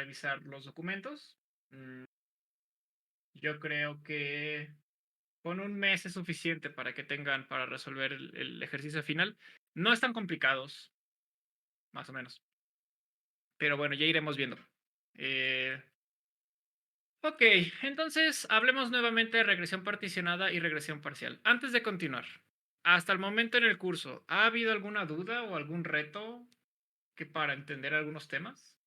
revisar los documentos. Mm, Yo creo que con un mes es suficiente para que tengan para resolver el ejercicio final. No están complicados, más o menos. Pero bueno, ya iremos viendo. Eh, ok, entonces hablemos nuevamente de regresión particionada y regresión parcial. Antes de continuar, hasta el momento en el curso, ¿ha habido alguna duda o algún reto que para entender algunos temas?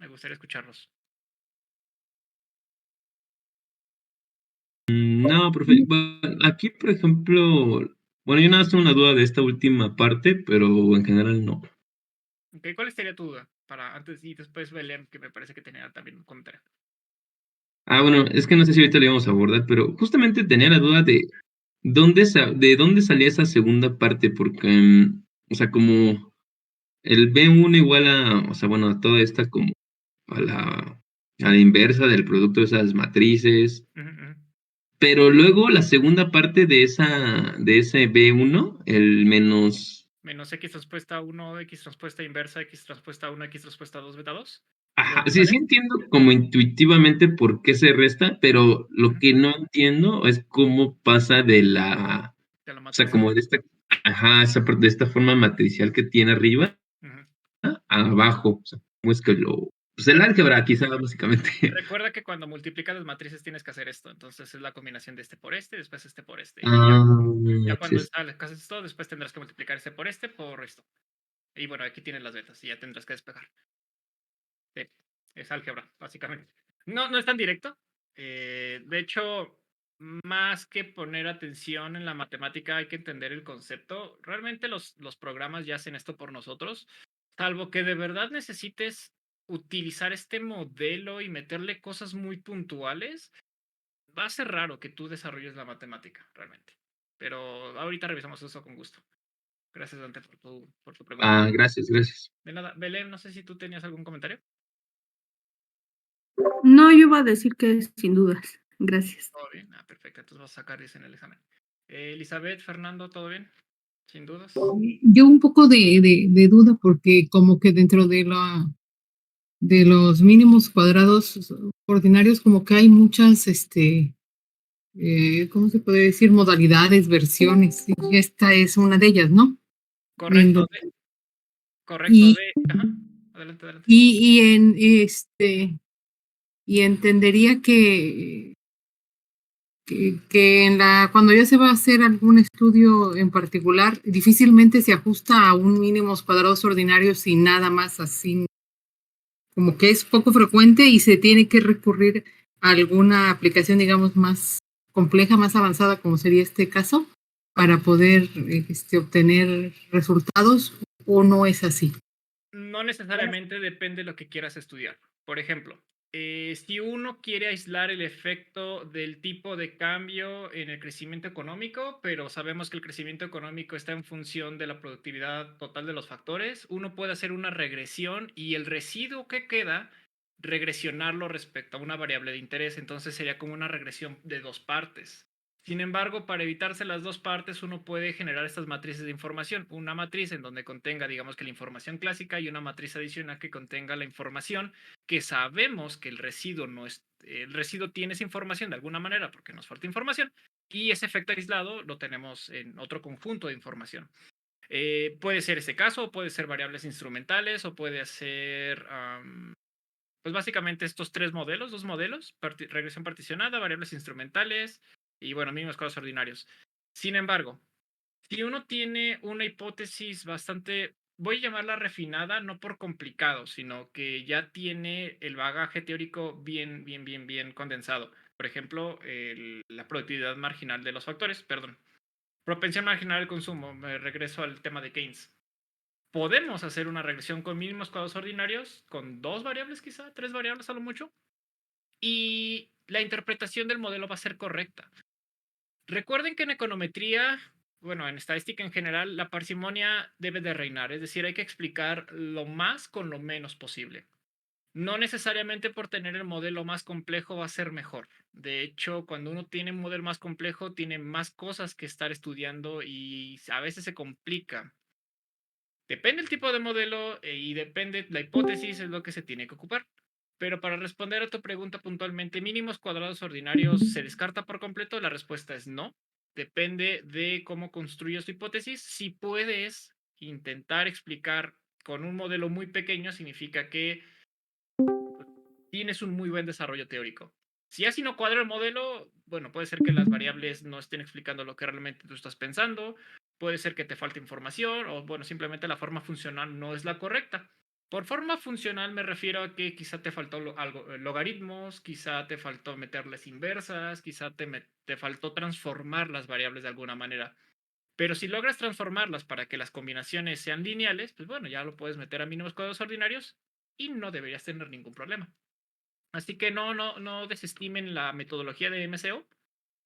Me gustaría escucharlos. No, profe, aquí, por ejemplo, bueno, yo nada más tengo una duda de esta última parte, pero en general no. Ok, ¿cuál sería tu duda? Para antes y después Belén, que me parece que tenía también un comentario. Bueno, es que no sé si ahorita lo íbamos a abordar, pero justamente tenía la duda de de dónde salía esa segunda parte, porque, o sea, como el B1 igual o sea, bueno, a toda esta como a a la inversa del producto de esas matrices, Ujú, ujú. pero luego la segunda parte de de ese B1, el menos. Menos x respuesta 1, x respuesta inversa, x respuesta 1, x respuesta 2, beta 2. ¿De Ajá, dónde sí, sí sale? entiendo como intuitivamente por qué se resta, pero lo Ujú. que no entiendo es cómo pasa De la o sea, matriz como arriba. de ajá, de esta forma matricial que tiene arriba Ujú. a abajo. O sea, cómo es que pues el álgebra quizá, básicamente. Recuerda que cuando multiplicas las matrices tienes que hacer esto. Entonces es la combinación de este por este, después este por este. Y ya, Ah, ya sí, cuando sí. haces esto, después tendrás que multiplicar este por esto. Y bueno, aquí tienes las betas y ya tendrás que despegar. Sí, es álgebra, básicamente. No, no es tan directo. De hecho, más que poner atención en la matemática, hay que entender el concepto. Realmente los programas ya hacen esto por nosotros, salvo que de verdad necesites utilizar este modelo y meterle cosas muy puntuales. Va a ser raro que tú desarrolles la matemática, realmente. Pero ahorita revisamos eso con gusto. Gracias, Dante, por tu pregunta. Gracias, gracias. De nada, Belén, no sé si tú tenías algún comentario. No, yo iba a decir que sin dudas. Gracias. Todo bien. Perfecto. Entonces vas a sacar 10 en el examen. Elizabeth, Fernando, ¿todo bien? Sin dudas. Yo un poco de duda porque como que dentro de los mínimos cuadrados ordinarios como que hay muchas, ¿cómo se puede decir? Modalidades, versiones. Y esta es una de ellas, ¿no? En Correcto, do- correcto y, de. Ajá. Adelante, adelante. y entendería que cuando ya se va a hacer algún estudio en particular, difícilmente se ajusta a un mínimos cuadrados ordinarios y nada más así, como que es poco frecuente y se tiene que recurrir a alguna aplicación, digamos, más compleja, más avanzada, como sería este caso, para poder obtener resultados, o no es así. No necesariamente depende de lo que quieras estudiar. Por ejemplo, si uno quiere aislar el efecto del tipo de cambio en el crecimiento económico, pero sabemos que el crecimiento económico está en función de la productividad total de los factores, uno puede hacer una regresión y el residuo que queda, regresionarlo respecto a una variable de interés. Entonces sería como una regresión de dos partes. Sin embargo, para evitarse las dos partes, uno puede generar estas matrices de información. Una matriz en donde contenga, digamos que la información clásica y una matriz adicional que contenga la información que sabemos que el residuo no es, el residuo tiene esa información de alguna manera porque nos falta información y ese efecto aislado lo tenemos en otro conjunto de información. Puede ser ese caso, puede ser variables instrumentales o puede ser, pues básicamente estos tres modelos, dos modelos, regresión particionada, variables instrumentales y bueno, mínimos cuadros ordinarios. Sin embargo, si uno tiene una hipótesis bastante, voy a llamarla refinada, no por complicado, sino que ya tiene el bagaje teórico bien condensado. Por ejemplo, la productividad marginal de los factores, perdón. Propensión marginal al consumo, me regreso al tema de Keynes. Podemos hacer una regresión con mínimos cuadros ordinarios, con dos variables quizá, tres variables a lo mucho, y la interpretación del modelo va a ser correcta. Recuerden que en econometría, bueno, en estadística en general, la parsimonia debe de reinar, es decir, hay que explicar lo más con lo menos posible. No necesariamente por tener el modelo más complejo va a ser mejor. De hecho, cuando uno tiene un modelo más complejo, tiene más cosas que estar estudiando y a veces se complica. Depende del tipo de modelo y depende la hipótesis, es lo que se tiene que ocupar. Pero para responder a tu pregunta puntualmente, mínimos cuadrados ordinarios, ¿se descarta por completo? La respuesta es no. Depende de cómo construyes tu hipótesis. Si puedes intentar explicar con un modelo muy pequeño, significa que tienes un muy buen desarrollo teórico. Si así no cuadra el modelo, bueno, puede ser que las variables no estén explicando lo que realmente tú estás pensando, puede ser que te falte información o, bueno, simplemente la forma funcional no es la correcta. Por forma funcional me refiero a que quizá te faltó logaritmos, quizá te faltó meterles inversas, quizá te faltó transformar las variables de alguna manera. Pero si logras transformarlas para que las combinaciones sean lineales, pues bueno, ya lo puedes meter a mínimos cuadrados ordinarios y no deberías tener ningún problema. Así que no desestimen la metodología de MCO.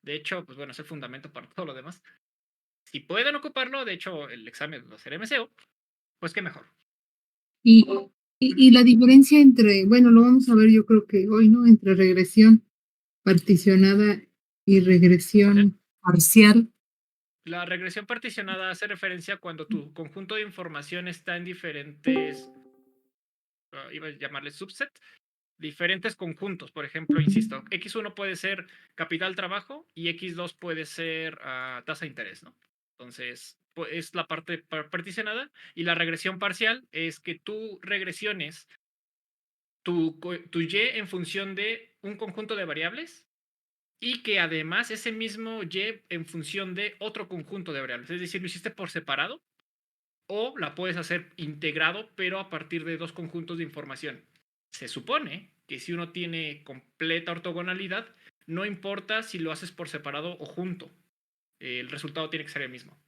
De hecho, pues bueno, es el fundamento para todo lo demás. Si pueden ocuparlo, de hecho, el examen va a ser MCO, pues qué mejor. Y la diferencia entre, bueno, lo vamos a ver yo creo que hoy, ¿no? Entre regresión particionada y regresión parcial. La regresión particionada hace referencia cuando tu conjunto de información está en diferentes, iba a llamarle subset, diferentes conjuntos. Por ejemplo, insisto, X1 puede ser capital trabajo y X2 puede ser tasa de interés, ¿no? Entonces, es la parte particionada y la regresión parcial es que tú regresiones tu Y en función de un conjunto de variables y que además ese mismo Y en función de otro conjunto de variables. Es decir, lo hiciste por separado o la puedes hacer integrado, pero a partir de dos conjuntos de información. Se supone que si uno tiene completa ortogonalidad, no importa si lo haces por separado o junto, el resultado tiene que ser el mismo.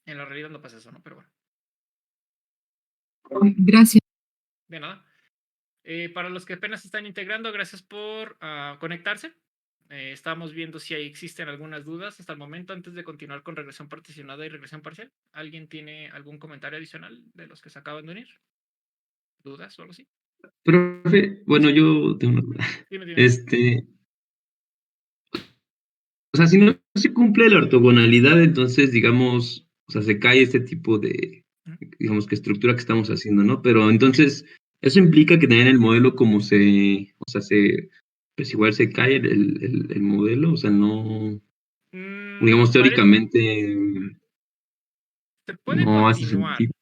En la realidad no pasa eso, ¿no? Pero bueno. Gracias. De nada. Para los que apenas se están integrando, gracias por conectarse. Estamos viendo si existen algunas dudas hasta el momento antes de continuar con regresión particionada y regresión parcial. ¿Alguien tiene algún comentario adicional de los que se acaban de unir? ¿Dudas o algo así? Profe, bueno, yo tengo una duda. Dime. O sea, si no se cumple la ortogonalidad, entonces, digamos, o sea, se cae este tipo de, digamos, que estructura que estamos haciendo, ¿no? Pero entonces, eso implica que también el modelo como o sea, pues igual se cae el modelo, o sea, no, digamos, teóricamente Se puede no hace continuar. sentido.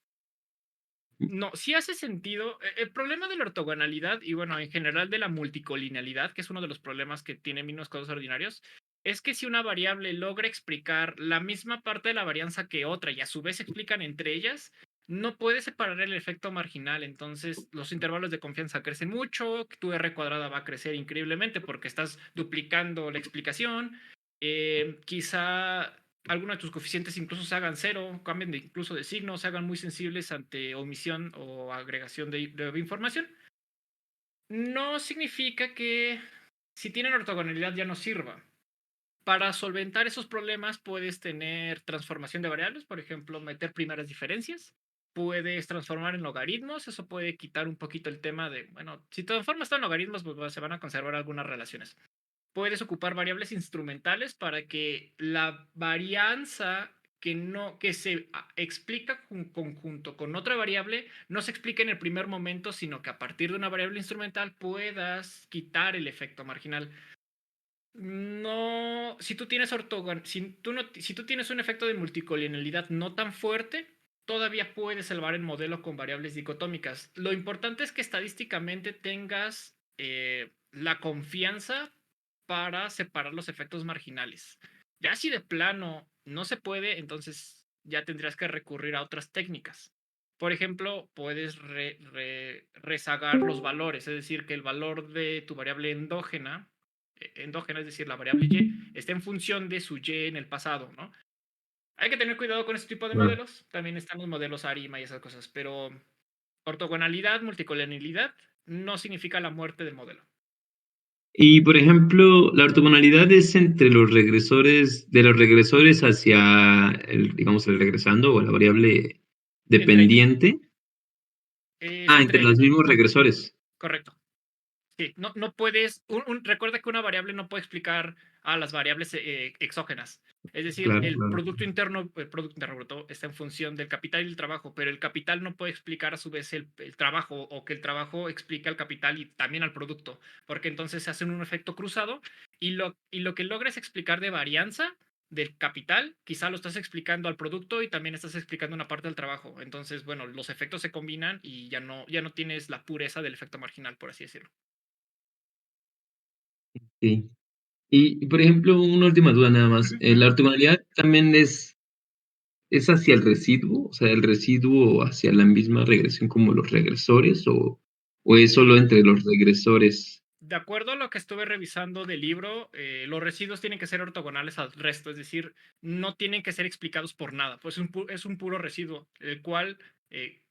No, sí hace sentido. El problema de la ortogonalidad y bueno, en general de la multicolinealidad, que es uno de los problemas que tienen mínimos cuadrados ordinarios, es que si una variable logra explicar la misma parte de la varianza que otra y a su vez explican entre ellas, no puede separar el efecto marginal. Entonces, los intervalos de confianza crecen mucho, tu R cuadrada va a crecer increíblemente porque estás duplicando la explicación. Quizá algunos de tus coeficientes incluso se hagan cero, cambien incluso de signo, se hagan muy sensibles ante omisión o agregación de información. No significa que si tienen ortogonalidad ya no sirva. Para solventar esos problemas puedes tener transformación de variables, por ejemplo, meter primeras diferencias. Puedes transformar en logaritmos, eso puede quitar un poquito el tema de, bueno, si transformas todo en logaritmos, pues se van a conservar algunas relaciones. Puedes ocupar variables instrumentales para que la varianza que se explica conjunto con otra variable no se explique en el primer momento, sino que a partir de una variable instrumental puedas quitar el efecto marginal. No, si tú tienes si tú tienes un efecto de multicolinealidad no tan fuerte, todavía puedes salvar el modelo con variables dicotómicas. Lo importante es que estadísticamente tengas la confianza para separar los efectos marginales. Ya si de plano no se puede, entonces ya tendrías que recurrir a otras técnicas. Por ejemplo, puedes rezagar los valores, es decir, que el valor de tu variable endógena, es decir, la variable y, está en función de su y en el pasado, ¿no? Hay que tener cuidado con este tipo de modelos. También están los modelos ARIMA y esas cosas, pero ortogonalidad, multicolonialidad no significa la muerte del modelo. Y, por ejemplo, la ortogonalidad es entre de los regresores hacia digamos, el regresando o la variable Entre ellos. dependiente. Es Ah, entre entre los ellos. mismos regresores. Correcto. Sí, no puedes, recuerda que una variable no puede explicar a las variables exógenas. Es decir, Claro, el claro. Producto Interno Bruto está en función del capital y el trabajo, pero el capital no puede explicar a su vez el trabajo, o que el trabajo explique al capital y también al producto, porque entonces se hacen un efecto cruzado, y lo que logres explicar de varianza del capital, quizá lo estás explicando al producto y también estás explicando una parte del trabajo. Entonces, bueno, los efectos se combinan y ya no tienes la pureza del efecto marginal, por así decirlo. Sí. Y, por ejemplo, una última duda nada más, Ujú, ujú. ¿la ortogonalidad también es hacia el residuo? O sea, ¿el residuo hacia la misma regresión como los regresores o es solo Sí, entre los regresores? de acuerdo a lo que estuve revisando del libro, los residuos tienen que ser ortogonales al resto, es decir, no tienen que ser explicados por nada, pues es un puro residuo, el cual,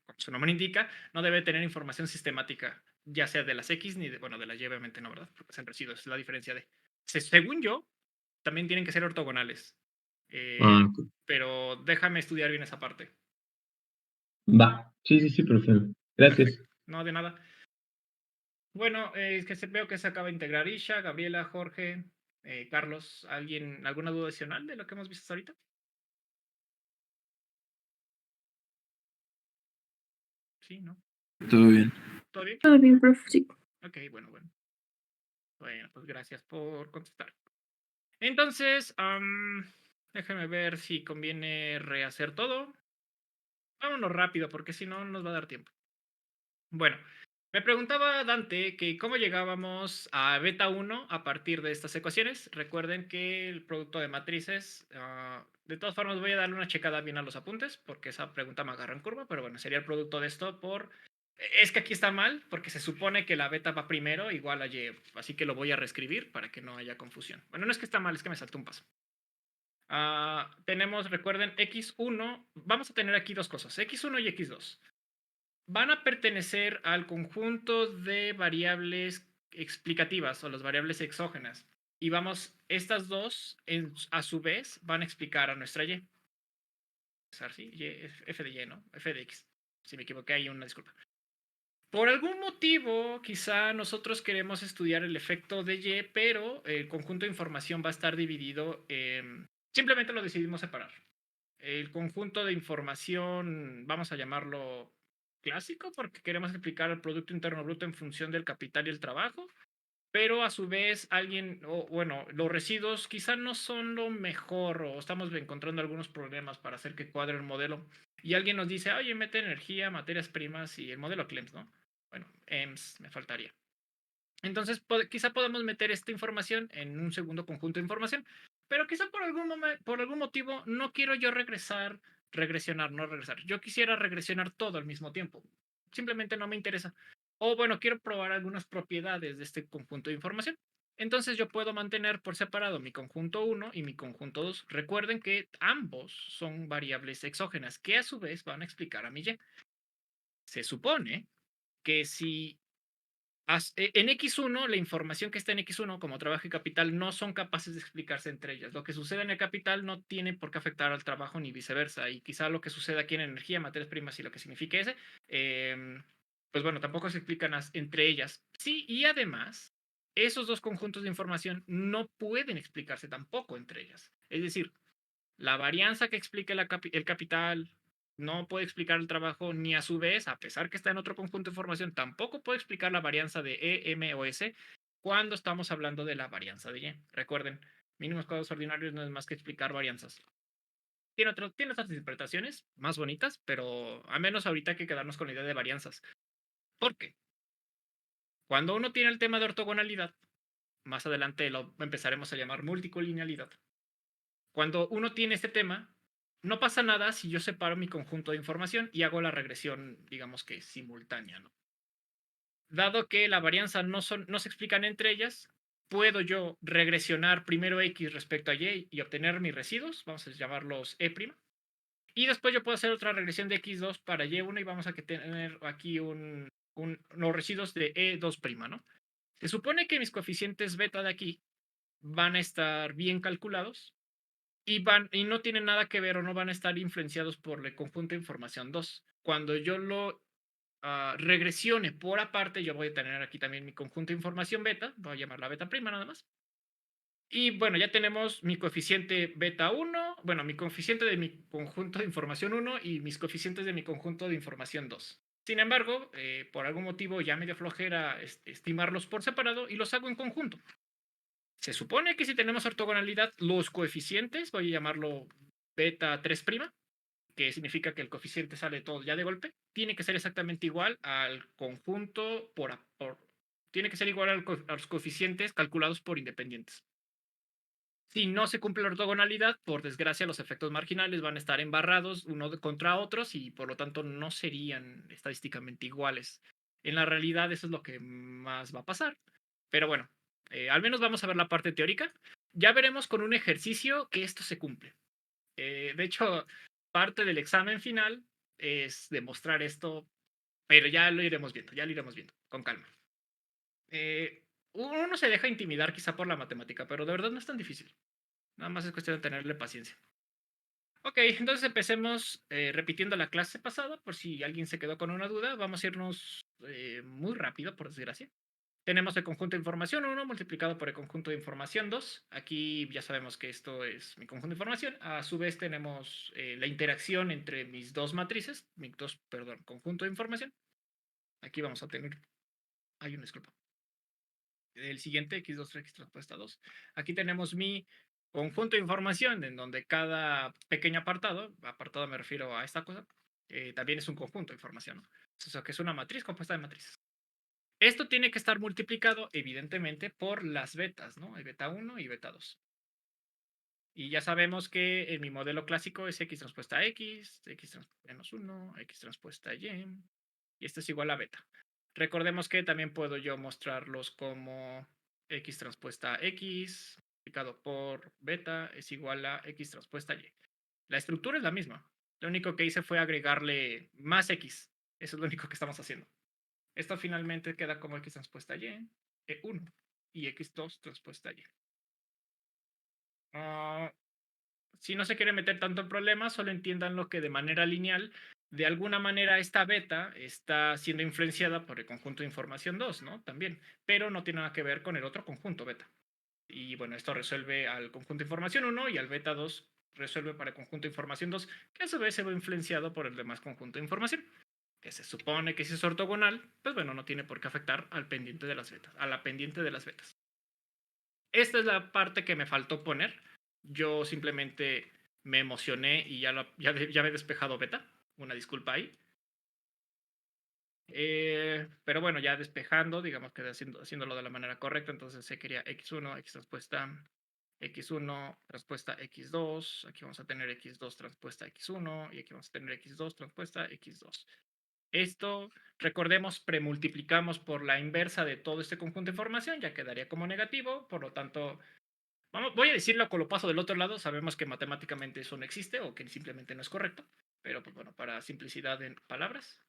como su nombre indica, no debe tener información sistemática, ya sea de las X ni de, bueno, de las Y, obviamente no, ¿verdad? Porque son residuos, es la diferencia de. Según yo, también tienen que ser ortogonales, Ah, pero déjame estudiar bien esa parte. va. Sí, sí, sí, perfecto. Gracias. Perfecto, no de nada. Bueno, es que veo que se acaba de integrar Isha, Gabriela, Jorge, Carlos. ¿Alguna duda adicional de lo que hemos visto hasta ahorita? Sí, ¿no? Todo bien. ¿Todo bien? Todo bien, profe, sí. Ok, bueno, bueno. Bueno, pues gracias por contestar. Entonces, déjame ver si conviene rehacer todo. Vámonos rápido, porque si no, no nos va a dar tiempo. Bueno, me preguntaba Dante que cómo llegábamos a beta 1 a partir de estas ecuaciones. Recuerden que el producto de matrices, de todas formas voy a darle una checada bien a los apuntes, porque esa pregunta me agarra en curva, pero bueno, sería el producto de esto por. Es que aquí está mal, porque se supone que la beta va primero, igual a Y, así que lo voy a reescribir para que no haya confusión. Bueno, no es que está mal, es que me saltó un paso. Tenemos, recuerden, X1, vamos a tener aquí dos cosas, X1 y X2 van a pertenecer al conjunto de variables explicativas o las variables exógenas. Y vamos, estas dos, a su vez, van a explicar a nuestra Y. ¿Sí? F de Y, ¿no? F de X. Si me equivoqué, hay una disculpa. Por algún motivo, quizá nosotros queremos estudiar el efecto de Y, pero el conjunto de información va a estar dividido. Simplemente lo decidimos separar. El conjunto de información, vamos a llamarlo clásico, porque queremos explicar el Producto Interno Bruto en función del capital y el trabajo, pero a su vez bueno, los residuos quizá no son lo mejor o estamos encontrando algunos problemas para hacer que cuadre el modelo. Y alguien nos dice, oye, mete energía, materias primas y el modelo Clems, ¿no? Bueno, EMS me faltaría. Entonces, quizá podamos meter esta información en un segundo conjunto de información, pero quizá por algún motivo no quiero yo regresionar, no regresar. Yo quisiera regresionar todo al mismo tiempo. Simplemente no me interesa. O bueno, quiero probar algunas propiedades de este conjunto de información. Entonces yo puedo mantener por separado mi conjunto 1 y mi conjunto 2. Recuerden que ambos son variables exógenas que a su vez van a explicar a mi Y. Se supone que si en X1, la información que está en X1 como trabajo y capital no son capaces de explicarse entre ellas. Lo que sucede en el capital no tiene por qué afectar al trabajo ni viceversa. Y quizá lo que sucede aquí en energía, materias primas y lo que signifique ese, pues bueno, tampoco se explican entre ellas. Sí, y además, esos dos conjuntos de información no pueden explicarse tampoco entre ellas. Es decir, la varianza que explica el capital no puede explicar el trabajo, ni a su vez, a pesar que está en otro conjunto de información, tampoco puede explicar la varianza de E, M o S cuando estamos hablando de la varianza de Y. Recuerden, mínimos cuadrados ordinarios no es más que explicar varianzas. Tiene otras interpretaciones más bonitas, pero al menos ahorita hay que quedarnos con la idea de varianzas. ¿Por qué? Cuando uno tiene el tema de ortogonalidad, más adelante lo empezaremos a llamar multicollinealidad. Cuando uno tiene este tema, no pasa nada si yo separo mi conjunto de información y hago la regresión, digamos que simultánea, ¿no? Dado que la varianza no se explican entre ellas, puedo yo regresionar primero X respecto a Y y obtener mis residuos, vamos a llamarlos E', y después yo puedo hacer otra regresión de X2 para Y1 y vamos a tener aquí los residuos de E2', ¿no? Se supone que mis coeficientes beta de aquí van a estar bien calculados y no tienen nada que ver o no van a estar influenciados por el conjunto de información 2. Cuando yo lo regresione por aparte, yo voy a tener aquí también mi conjunto de información beta, voy a llamarla beta prima nada más. Y bueno, ya tenemos mi coeficiente beta 1, bueno, mi coeficiente de mi conjunto de información 1 y mis coeficientes de mi conjunto de información 2. Sin embargo, por algún motivo ya me dio flojera estimarlos por separado y los hago en conjunto. Se supone que si tenemos ortogonalidad, los coeficientes, voy a llamarlo beta 3', que significa que el coeficiente sale todo ya de golpe, tiene que ser exactamente igual al conjunto tiene que ser igual a los coeficientes calculados por independientes. Si no se cumple la ortogonalidad, por desgracia, los efectos marginales van a estar embarrados contra otros y por lo tanto no serían estadísticamente iguales. En la realidad, eso es lo que más va a pasar. Pero bueno, al menos vamos a ver la parte teórica. Ya veremos con un ejercicio que esto se cumple. De hecho, parte del examen final es demostrar esto, pero ya lo iremos viendo, con calma. Uno se deja intimidar quizá por la matemática, pero de verdad no es tan difícil. Nada más es cuestión de tenerle paciencia. Ok, entonces empecemos repitiendo la clase pasada, por si alguien se quedó con una duda. Vamos a irnos muy rápido, por desgracia. Tenemos el conjunto de información 1 multiplicado por el conjunto de información 2. Aquí ya sabemos que esto es mi conjunto de información. A su vez tenemos la interacción entre mis dos matrices, conjunto de información. Aquí vamos a tener, hay una disculpa. El siguiente, x2, x transpuesta 2. Aquí tenemos mi conjunto de información en donde cada pequeño apartado me refiero a esta cosa, también es un conjunto de información, ¿no? O sea, que es una matriz compuesta de matrices. Esto tiene que estar multiplicado, evidentemente, por las betas, ¿no? Hay beta 1 y beta 2. Y ya sabemos que en mi modelo clásico es x transpuesta a x, x menos 1, x transpuesta y, y esto es igual a beta. Recordemos que también puedo yo mostrarlos como x transpuesta a x multiplicado por beta es igual a x transpuesta y. La estructura es la misma. Lo único que hice fue agregarle más x. Eso es lo único que estamos haciendo. Esto finalmente queda como x transpuesta y, e1 y x2 transpuesta y. Si no se quiere meter tanto en problemas, solo entiendan lo que de manera lineal, de alguna manera esta beta está siendo influenciada por el conjunto de información 2, ¿no? También, pero no tiene nada que ver con el otro conjunto beta. Y bueno, esto resuelve al conjunto de información 1 y al beta 2 resuelve para el conjunto de información 2, que a su vez se ve influenciado por el demás conjunto de información, que se supone que si es ortogonal, pues bueno, no tiene por qué afectar al pendiente de las betas, a la pendiente de las betas. Esta es la parte que me faltó poner. Yo simplemente me emocioné y ya me he despejado beta. Una disculpa ahí. Pero bueno, ya despejando, digamos que haciéndolo de la manera correcta, entonces se quería x1, x transpuesta x1, transpuesta x2, aquí vamos a tener x2 transpuesta x1 y aquí vamos a tener x2 transpuesta x2. Esto, recordemos, premultiplicamos por la inversa de todo este conjunto de información, ya quedaría como negativo, por lo tanto, voy a decirlo con lo paso del otro lado, sabemos que matemáticamente eso no existe o que simplemente no es correcto, pero pues bueno, para simplicidad en palabras,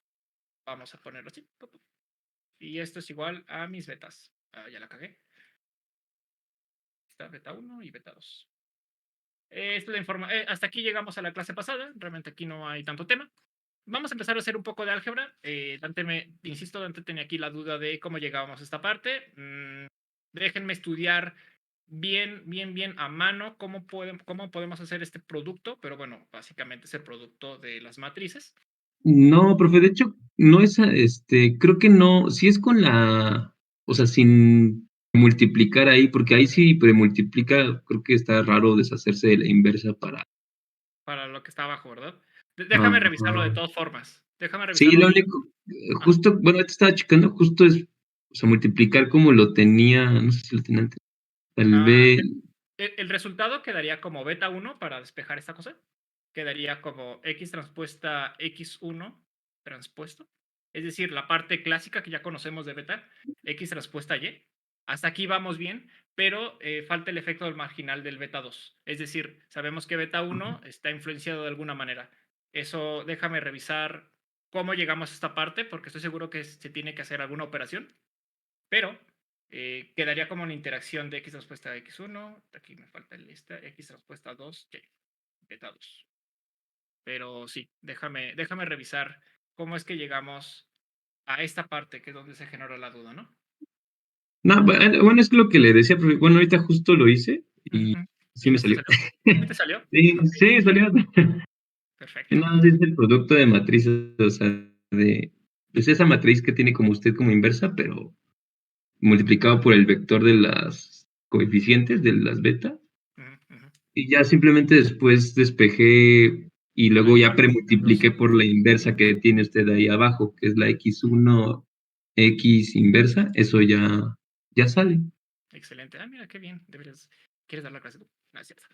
vamos a ponerlo así. Y esto es igual a mis betas. Ya la cagué. Está beta 1 y beta 2. Hasta aquí llegamos a la clase pasada, realmente aquí no hay tanto tema. Vamos a empezar a hacer un poco de álgebra. Insisto, Dante tenía aquí la duda de cómo llegábamos a esta parte. Déjenme estudiar bien a mano cómo podemos hacer este producto, pero bueno, básicamente es el producto de las matrices. No, profe, de hecho, no es, creo que no, si es con o sea, sin multiplicar ahí, porque ahí sí premultiplica, creo que está raro deshacerse de la inversa Para lo que está abajo, ¿verdad? Déjame revisarlo de Ajá. todas formas. Déjame Sí, revisarlo lo bien. único, justo, bueno, te estaba checando, justo es, o sea, multiplicar como lo tenía, no sé si lo tenía antes, tal vez, El resultado quedaría como beta 1 para despejar esta cosa. Quedaría como x transpuesta x1 transpuesto. Es decir, la parte clásica que ya conocemos de beta, x transpuesta y. Hasta aquí vamos bien, pero falta el efecto del marginal del beta 2. Es decir, sabemos que beta 1 está influenciado de alguna manera. Eso déjame revisar cómo llegamos a esta parte, porque estoy seguro que se tiene que hacer alguna operación. Pero quedaría como una interacción de x transpuesta a x1. Aquí me falta el x transpuesta a 2, y beta 2. Pero sí, déjame revisar cómo es que llegamos a esta parte que es donde se generó la duda, ¿no? No, bueno, es lo que le decía, porque bueno, ahorita justo lo hice y Ujú. sí ¿Y me no te salió. salió? ¿Sí te salió? Sí, Ok, sí, salió. perfecto. No, sí es el producto de matrices, o sea, pues esa matriz que tiene como usted como inversa, pero multiplicado por el vector de las coeficientes de las beta, Ujú, ujú. y ya simplemente después despejé y La luego ya Y2. premultipliqué por la inversa que tiene usted ahí abajo, que es la x1 x inversa, eso ya sale. Excelente. Ah, mira, qué bien. ¿Quieres dar la clase tú? No, es cierto.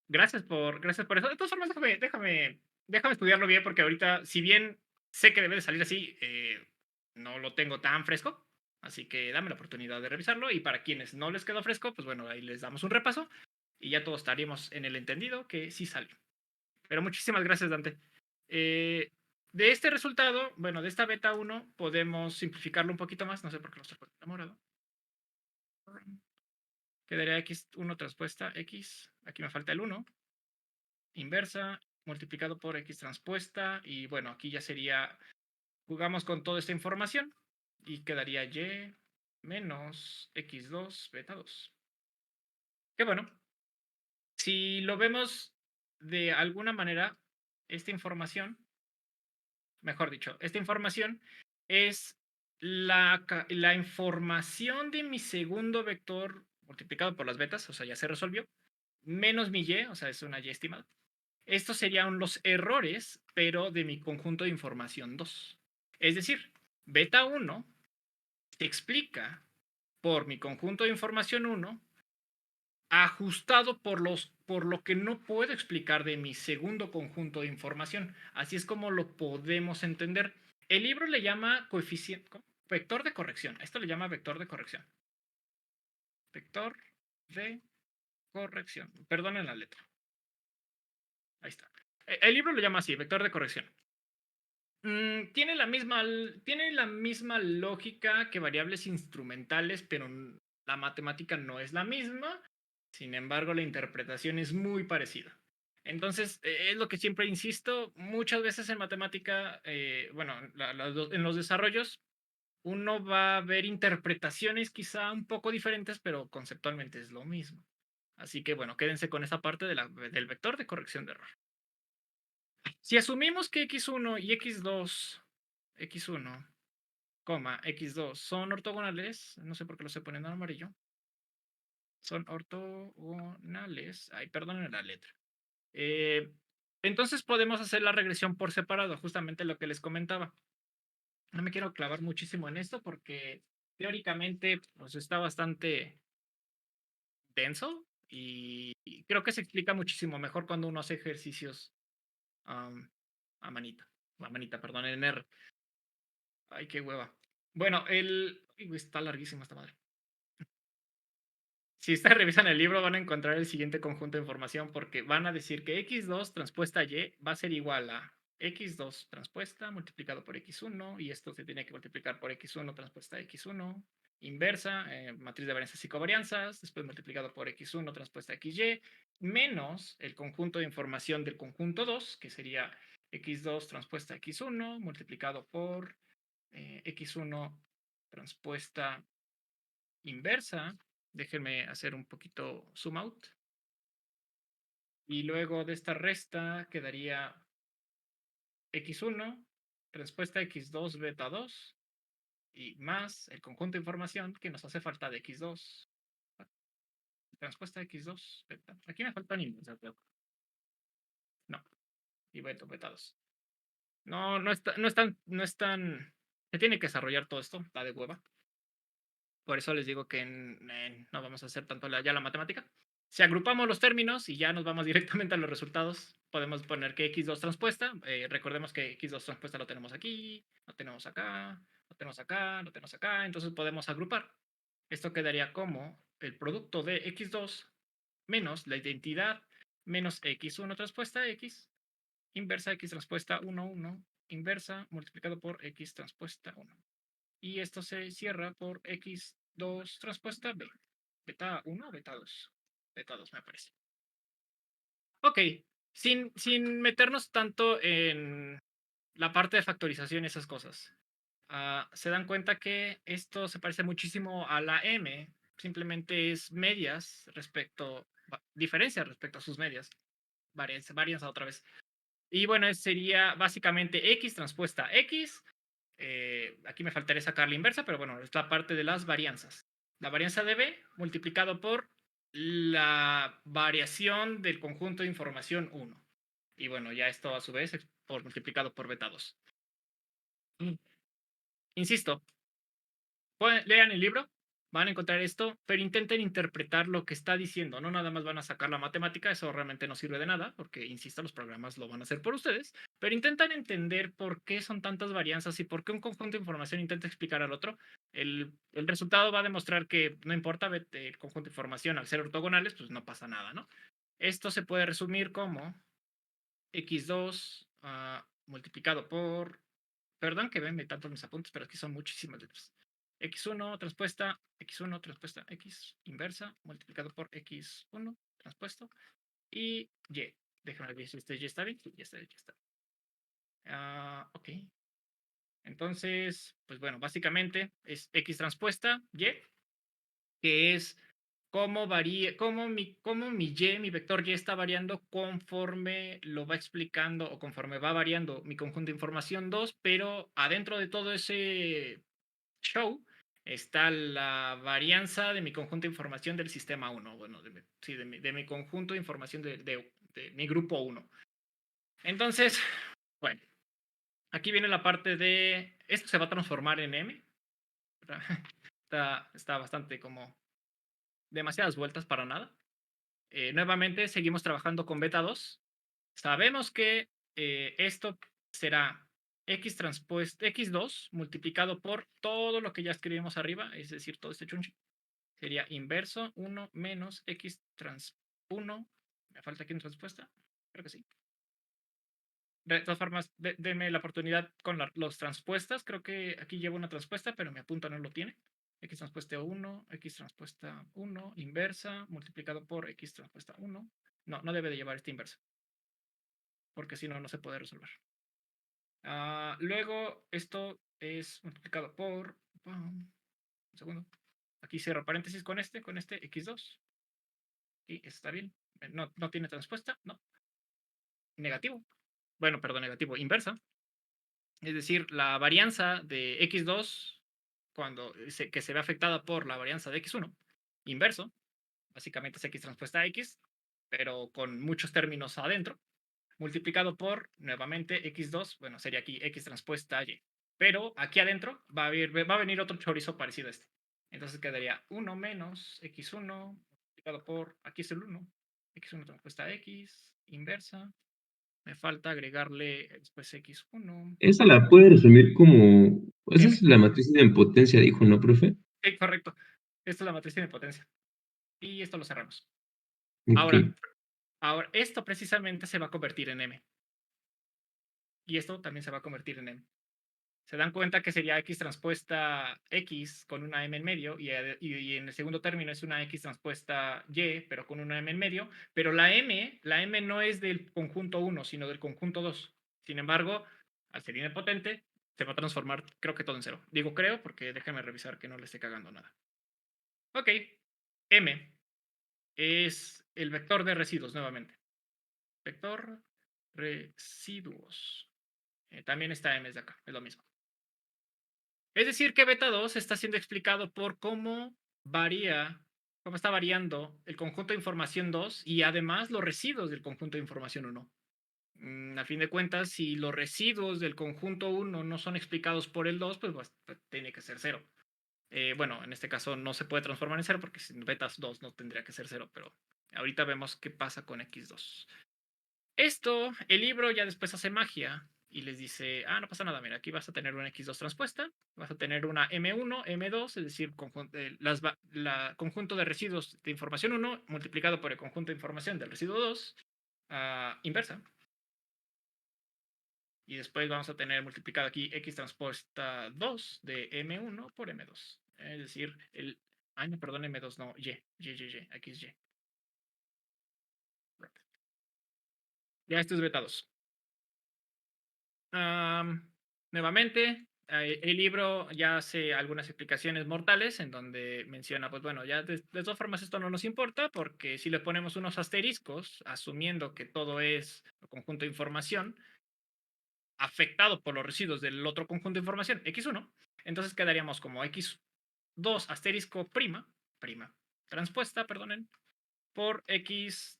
Gracias por eso. De todas formas, déjame estudiarlo bien, porque ahorita, si bien sé que debe de salir así, no lo tengo tan fresco. Así que dame la oportunidad de revisarlo. Y para quienes no les quedó fresco, pues bueno, ahí les damos un repaso. Y ya todos estaríamos en el entendido que sí salió. Pero muchísimas gracias, Dante. Eh, de este resultado, bueno, de esta beta 1, podemos simplificarlo un poquito más. No sé por qué lo estoy poniendo morado. Quedaría x1 transpuesta x. Aquí me falta el 1. Inversa multiplicado por x transpuesta. Y bueno, aquí ya sería, jugamos con toda esta información. Y quedaría y menos x2 beta 2. Que bueno, si lo vemos de alguna manera, esta información, mejor dicho, esta información es la información de mi segundo vector multiplicado por las betas, o sea, ya se resolvió, menos mi y, o sea, es una y estimada. Estos serían los errores, pero de mi conjunto de información 2. Es decir, beta 1 se explica por mi conjunto de información 1 ajustado por lo que no puedo explicar de mi segundo conjunto de información. Así es como lo podemos entender. El libro le llama coeficiente, vector de corrección. Esto le llama vector de corrección. Vector de corrección. Perdonen la letra. Ahí está. El libro lo llama así, vector de corrección. Tiene la misma lógica que variables instrumentales, pero la matemática no es la misma. Sin embargo, la interpretación es muy parecida. Entonces, es lo que siempre insisto, muchas veces en matemática, bueno, en los desarrollos, uno va a ver interpretaciones quizá un poco diferentes, pero conceptualmente es lo mismo. Así que, bueno, quédense con esa parte del vector de corrección de error. Si asumimos que x1 y x1, x2 son ortogonales, no sé por qué lo estoy poniendo en amarillo, son ortogonales, ay, perdonen la letra. Entonces podemos hacer la regresión por separado, justamente lo que les comentaba. No me quiero clavar muchísimo en esto porque teóricamente pues, está bastante denso y creo que se explica muchísimo mejor cuando uno hace ejercicios a manita, perdón, en R. Ay, qué hueva. Bueno, está larguísima esta madre. Si ustedes revisan el libro van a encontrar el siguiente conjunto de información porque van a decir que x2 transpuesta y va a ser igual a x2 transpuesta multiplicado por x1 y esto se tiene que multiplicar por x1 transpuesta x1 inversa, matriz de varianzas y covarianzas, después multiplicado por x1 transpuesta xy menos el conjunto de información del conjunto 2 que sería x2 transpuesta x1 multiplicado por x1 transpuesta inversa. Déjenme hacer un poquito zoom out. Y luego de esta resta quedaría x1, respuesta x2 beta 2 y más el conjunto de información que nos hace falta de x2. Respuesta x2 beta. Aquí me faltan inversas, no. Y beta 2. No es tan. Se tiene que desarrollar todo esto, está de hueva. Por eso les digo que no vamos a hacer tanto ya la matemática. Si agrupamos los términos y ya nos vamos directamente a los resultados, podemos poner que x2 transpuesta. Recordemos que x2 transpuesta lo tenemos aquí, lo tenemos acá, lo tenemos acá, lo tenemos acá. Entonces podemos agrupar. Esto quedaría como el producto de x2 menos la identidad menos x1 transpuesta x, inversa x transpuesta 1, 1, inversa multiplicado por x transpuesta 1. Y esto se cierra por x2 transpuesta b. Beta 1 o beta 2. Beta 2 me parece. Ok, sin meternos tanto en la parte de factorización y esas cosas. se dan cuenta que esto se parece muchísimo a la M, simplemente es medias diferencias respecto a sus medias, varianza otra vez. Y bueno, sería básicamente X transpuesta X. Aquí me faltaría sacar la inversa, pero bueno, es la parte de las varianzas. La varianza de B multiplicado por la variación del conjunto de información 1. Y bueno, ya esto a su vez es multiplicado por beta 2. Insisto, lean el libro, van a encontrar esto, pero intenten interpretar lo que está diciendo. No nada más van a sacar la matemática, eso realmente no sirve de nada, porque, insisto, los programas lo van a hacer por ustedes, pero intentan entender por qué son tantas varianzas y por qué un conjunto de información intenta explicar al otro. El resultado va a demostrar que no importa el conjunto de información, al ser ortogonales, pues no pasa nada, ¿no? Esto se puede resumir como x2 multiplicado por... Perdón que venme tanto mis apuntes, pero aquí son muchísimas letras. X1 transpuesta X inversa multiplicado por X1 transpuesto y Y. Déjame ver si este Y está bien. Sí, ya está. Ok. Entonces, pues bueno, básicamente es X transpuesta Y, que es cómo varía, cómo mi Y, mi vector Y está variando conforme lo va explicando o conforme va variando mi conjunto de información 2, pero adentro de todo ese show está la varianza de mi conjunto de información del sistema 1, bueno, de mi conjunto de información de mi grupo 1. Entonces, bueno, aquí viene la parte de, esto se va a transformar en M. Está bastante como demasiadas vueltas para nada. Nuevamente seguimos trabajando con beta 2. Sabemos que esto será X transpuesto X2 multiplicado por todo lo que ya escribimos arriba, es decir, todo este chunche. Sería inverso 1 menos X trans 1. ¿Me falta aquí una respuesta? Creo que sí. De todas formas, denme la oportunidad con los transpuestas. Creo que aquí llevo una transpuesta, pero mi apunta no lo tiene. X transpuesta 1, X transpuesta 1, inversa, multiplicado por X transpuesta 1. No, no debe de llevar esta inversa, porque si no, no se puede resolver. Luego, esto es multiplicado por... Un segundo. Aquí cierro paréntesis con este X2. Y está bien. No tiene transpuesta, no. Negativo. Bueno, perdón, negativo. Inversa. Es decir, la varianza de X2, que se ve afectada por la varianza de X1, inverso, básicamente es X transpuesta a X, pero con muchos términos adentro, multiplicado por, nuevamente, X2, bueno, sería aquí X transpuesta a Y. Pero aquí adentro va a venir otro chorizo parecido a este. Entonces quedaría 1 menos X1 multiplicado por, aquí es el 1, X1 transpuesta a X, inversa. Me falta agregarle después X1. Esa la puede resumir como... Esa M. es la matriz de potencia, dijo, ¿no, profe? Sí, correcto. Esta es la matriz de potencia. Y esto lo cerramos. Ok. Ahora, esto precisamente se va a convertir en M. Y esto también se va a convertir en M. Se dan cuenta que sería X transpuesta X con una M en medio y en el segundo término es una X transpuesta Y, pero con una M en medio. Pero la M no es del conjunto 1, sino del conjunto 2. Sin embargo, al ser idempotente, se va a transformar, creo que todo en cero. Digo creo porque déjenme revisar que no le esté cagando nada. Ok, M es el vector de residuos nuevamente. Vector residuos. También está M de acá, es lo mismo. Es decir, que beta 2 está siendo explicado por cómo está variando el conjunto de información 2 y además los residuos del conjunto de información 1. A fin de cuentas, si los residuos del conjunto 1 no son explicados por el 2, pues tiene que ser 0. Bueno, en este caso no se puede transformar en 0 porque sin beta 2 no tendría que ser 0, pero ahorita vemos qué pasa con X2. Esto, el libro ya después hace magia y les dice, no pasa nada, mira, aquí vas a tener una X2 transpuesta, vas a tener una M1, M2, es decir, conjunto de residuos de información 1 multiplicado por el conjunto de información del residuo 2, inversa. Y después vamos a tener multiplicado aquí X transpuesta 2 de M1 por M2. Es decir, no, perdón, M2, no, Y, aquí es Y. Ya esto es beta 2. Nuevamente, el libro ya hace algunas explicaciones mortales en donde menciona, pues bueno, ya de todas formas esto no nos importa porque si le ponemos unos asteriscos, asumiendo que todo es un conjunto de información afectado por los residuos del otro conjunto de información, x1, entonces quedaríamos como x2 asterisco prima transpuesta, perdonen, por x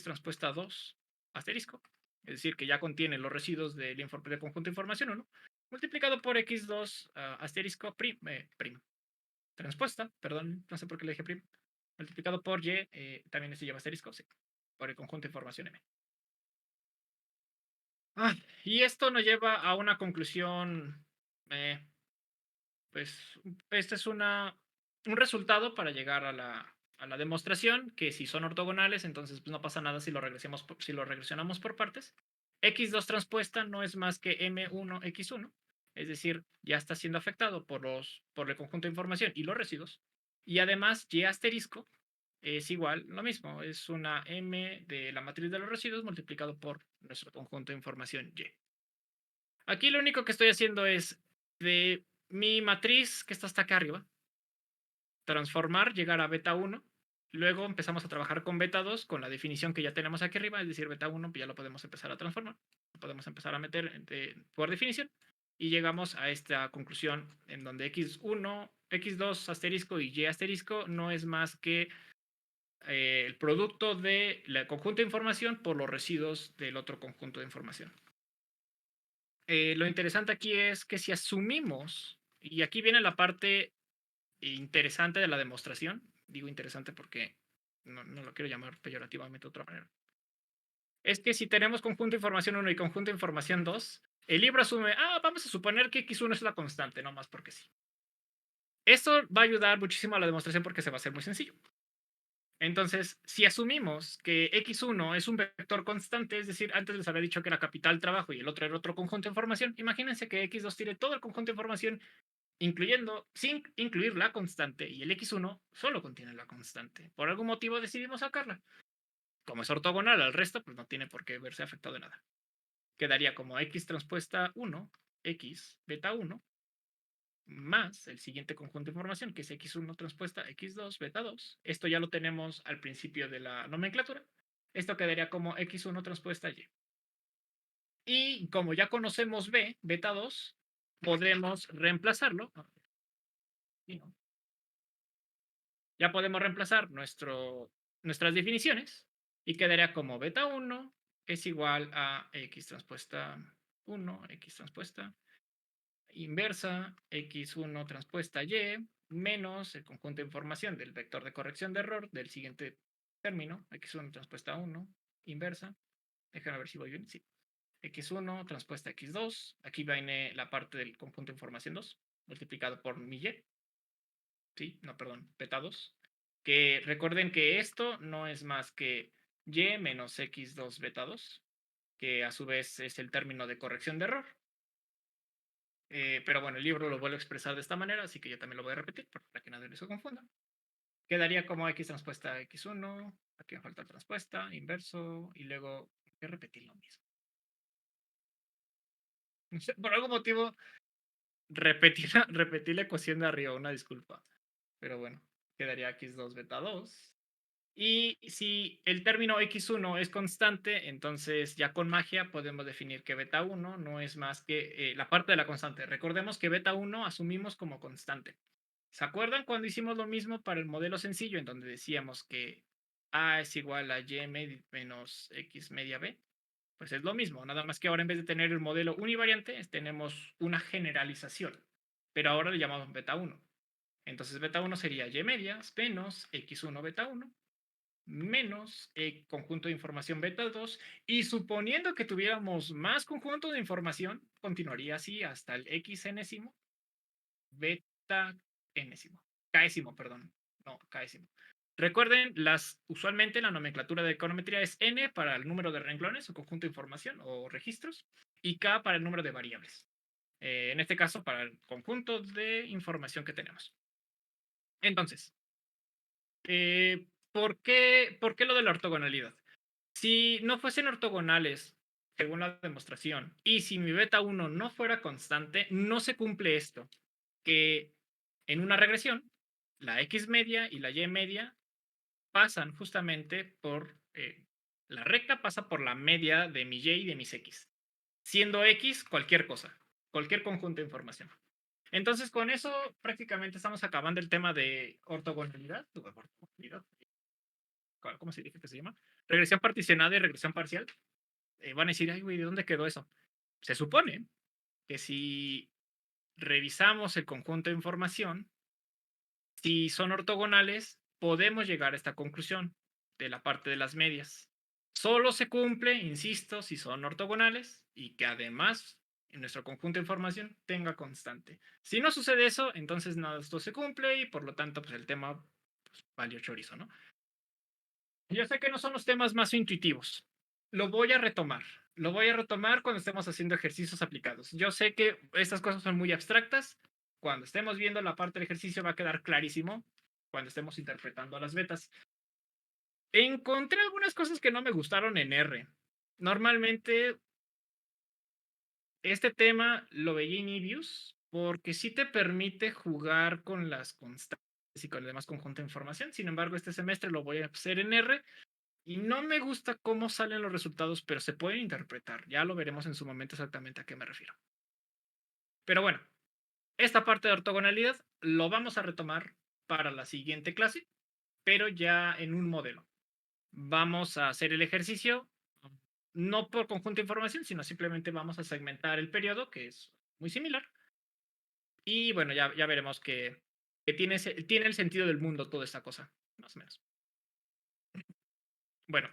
transpuesta 2 asterisco, es decir, que ya contiene los residuos del conjunto de información 1, multiplicado por x2 asterisco transpuesta, perdón, no sé por qué le dije prim, multiplicado por y, también se lleva asterisco, sí, por el conjunto de información m. Y esto nos lleva a una conclusión, pues este es un resultado para llegar a la demostración, que si son ortogonales, entonces pues, no pasa nada si lo regresionamos por partes. x2 transpuesta no es más que m1 x1, es decir, ya está siendo afectado por el conjunto de información y los residuos. Y además, y asterisco es igual, lo mismo, es una m de la matriz de los residuos multiplicado por nuestro conjunto de información y. Aquí lo único que estoy haciendo es de mi matriz que está hasta acá arriba, transformar, llegar a beta 1. Luego empezamos a trabajar con beta 2 con la definición que ya tenemos aquí arriba, es decir, beta 1 pues ya lo podemos empezar a transformar. Lo podemos empezar a meter por definición y llegamos a esta conclusión en donde x1, x2 asterisco y y asterisco no es más que el producto del conjunto de información por los residuos del otro conjunto de información. Lo interesante aquí es que si asumimos, y aquí viene la parte interesante de la demostración, digo interesante porque no lo quiero llamar peyorativamente de otra manera, es que si tenemos conjunto de información 1 y conjunto de información 2, el libro asume, vamos a suponer que x1 es la constante, no más porque sí. Esto va a ayudar muchísimo a la demostración porque se va a hacer muy sencillo. Entonces, si asumimos que x1 es un vector constante, es decir, antes les había dicho que era capital trabajo y el otro era otro conjunto de información, imagínense que x2 tiene todo el conjunto de información, sin incluir la constante, y el x1 solo contiene la constante. Por algún motivo decidimos sacarla. Como es ortogonal al resto, pues no tiene por qué verse afectado de nada. Quedaría como x transpuesta 1, x beta 1, más el siguiente conjunto de información, que es x1 transpuesta x2 beta 2. Esto ya lo tenemos al principio de la nomenclatura. Esto quedaría como x1 transpuesta y. Y como ya conocemos b, beta 2, podremos reemplazarlo. Ya podemos reemplazar nuestras definiciones y quedaría como beta 1 es igual a x transpuesta 1, x transpuesta inversa, x1 transpuesta y, menos el conjunto de información del vector de corrección de error del siguiente término, x1 transpuesta 1, inversa. Déjame ver si voy bien. Sí. x1 transpuesta x2. Aquí viene la parte del conjunto de información 2, multiplicado por mi y. Sí, no, perdón, beta 2. Que recuerden que esto no es más que y menos x2 beta 2, que a su vez es el término de corrección de error. Pero bueno, el libro lo vuelve a expresar de esta manera, así que yo también lo voy a repetir para que nadie se confunda. Quedaría como x transpuesta x1, aquí me falta transpuesta, inverso, y luego hay que repetir lo mismo. Por algún motivo, repetí la ecuación de arriba, una disculpa. Pero bueno, quedaría x2 beta 2. Y si el término x1 es constante, entonces ya con magia podemos definir que beta 1 no es más que la parte de la constante. Recordemos que beta 1 asumimos como constante. ¿Se acuerdan cuando hicimos lo mismo para el modelo sencillo en donde decíamos que a es igual a y menos x media b? Pues es lo mismo, nada más que ahora en vez de tener el modelo univariante, tenemos una generalización, pero ahora le llamamos beta 1. Entonces beta 1 sería y medias menos x1 beta 1 menos el conjunto de información beta 2, y suponiendo que tuviéramos más conjunto de información, continuaría así hasta el x enésimo, beta enésimo, késimo, perdón, no, késimo. Recuerden, usualmente la nomenclatura de econometría es n para el número de renglones o conjunto de información o registros, y k para el número de variables. En este caso, para el conjunto de información que tenemos. Entonces, ¿por qué lo de la ortogonalidad? Si no fuesen ortogonales, según la demostración, y si mi beta 1 no fuera constante, no se cumple esto, que en una regresión, la X media y la Y media pasan justamente por, la recta pasa por la media de mi Y y de mis X, siendo X cualquier cosa, cualquier conjunto de información. Entonces, con eso prácticamente estamos acabando el tema de ortogonalidad. ¿Cómo se dice que se llama? Regresión particionada y regresión parcial. Van a decir, ay, güey, ¿de dónde quedó eso? Se supone que si revisamos el conjunto de información, si son ortogonales, podemos llegar a esta conclusión de la parte de las medias. Solo se cumple, insisto, si son ortogonales y que además en nuestro conjunto de información tenga constante. Si no sucede eso, entonces nada de esto se cumple y por lo tanto pues el tema pues, valió chorizo, ¿no? Yo sé que no son los temas más intuitivos. Lo voy a retomar. Lo voy a retomar cuando estemos haciendo ejercicios aplicados. Yo sé que estas cosas son muy abstractas. Cuando estemos viendo la parte del ejercicio va a quedar clarísimo cuando estemos interpretando las betas. Encontré algunas cosas que no me gustaron en R. Normalmente este tema lo veía en Ibius porque sí te permite jugar con las constantes y con el demás conjunto de información. Sin embargo, este semestre lo voy a hacer en R y no me gusta cómo salen los resultados, pero se pueden interpretar. Ya lo veremos en su momento exactamente a qué me refiero. Pero bueno, esta parte de ortogonalidad lo vamos a retomar para la siguiente clase, pero ya en un modelo. Vamos a hacer el ejercicio, no por conjunto de información, sino simplemente vamos a segmentar el periodo, que es muy similar. Y bueno, ya veremos que tiene el sentido del mundo toda esta cosa, más o menos. Bueno,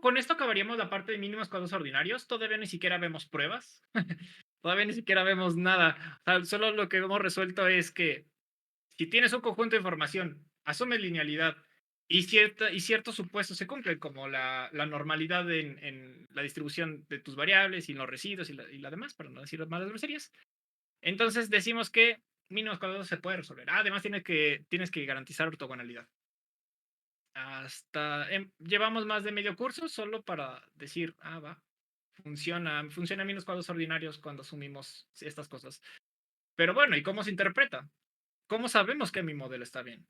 con esto acabaríamos la parte de mínimos cuadros ordinarios. Todavía ni siquiera vemos pruebas. Todavía ni siquiera vemos nada. O sea, solo lo que hemos resuelto es que si tienes un conjunto de información, asumes linealidad y ciertos supuestos se cumplen, como la normalidad en la distribución de tus variables y los residuos y la demás, para no decir malas groserías. Entonces decimos que mínimos cuadrados se puede resolver. Además, tienes que garantizar ortogonalidad. Llevamos más de medio curso solo para decir, va, funciona menos cuadros ordinarios cuando asumimos estas cosas. Pero bueno, ¿y cómo se interpreta? ¿Cómo sabemos que mi modelo está bien?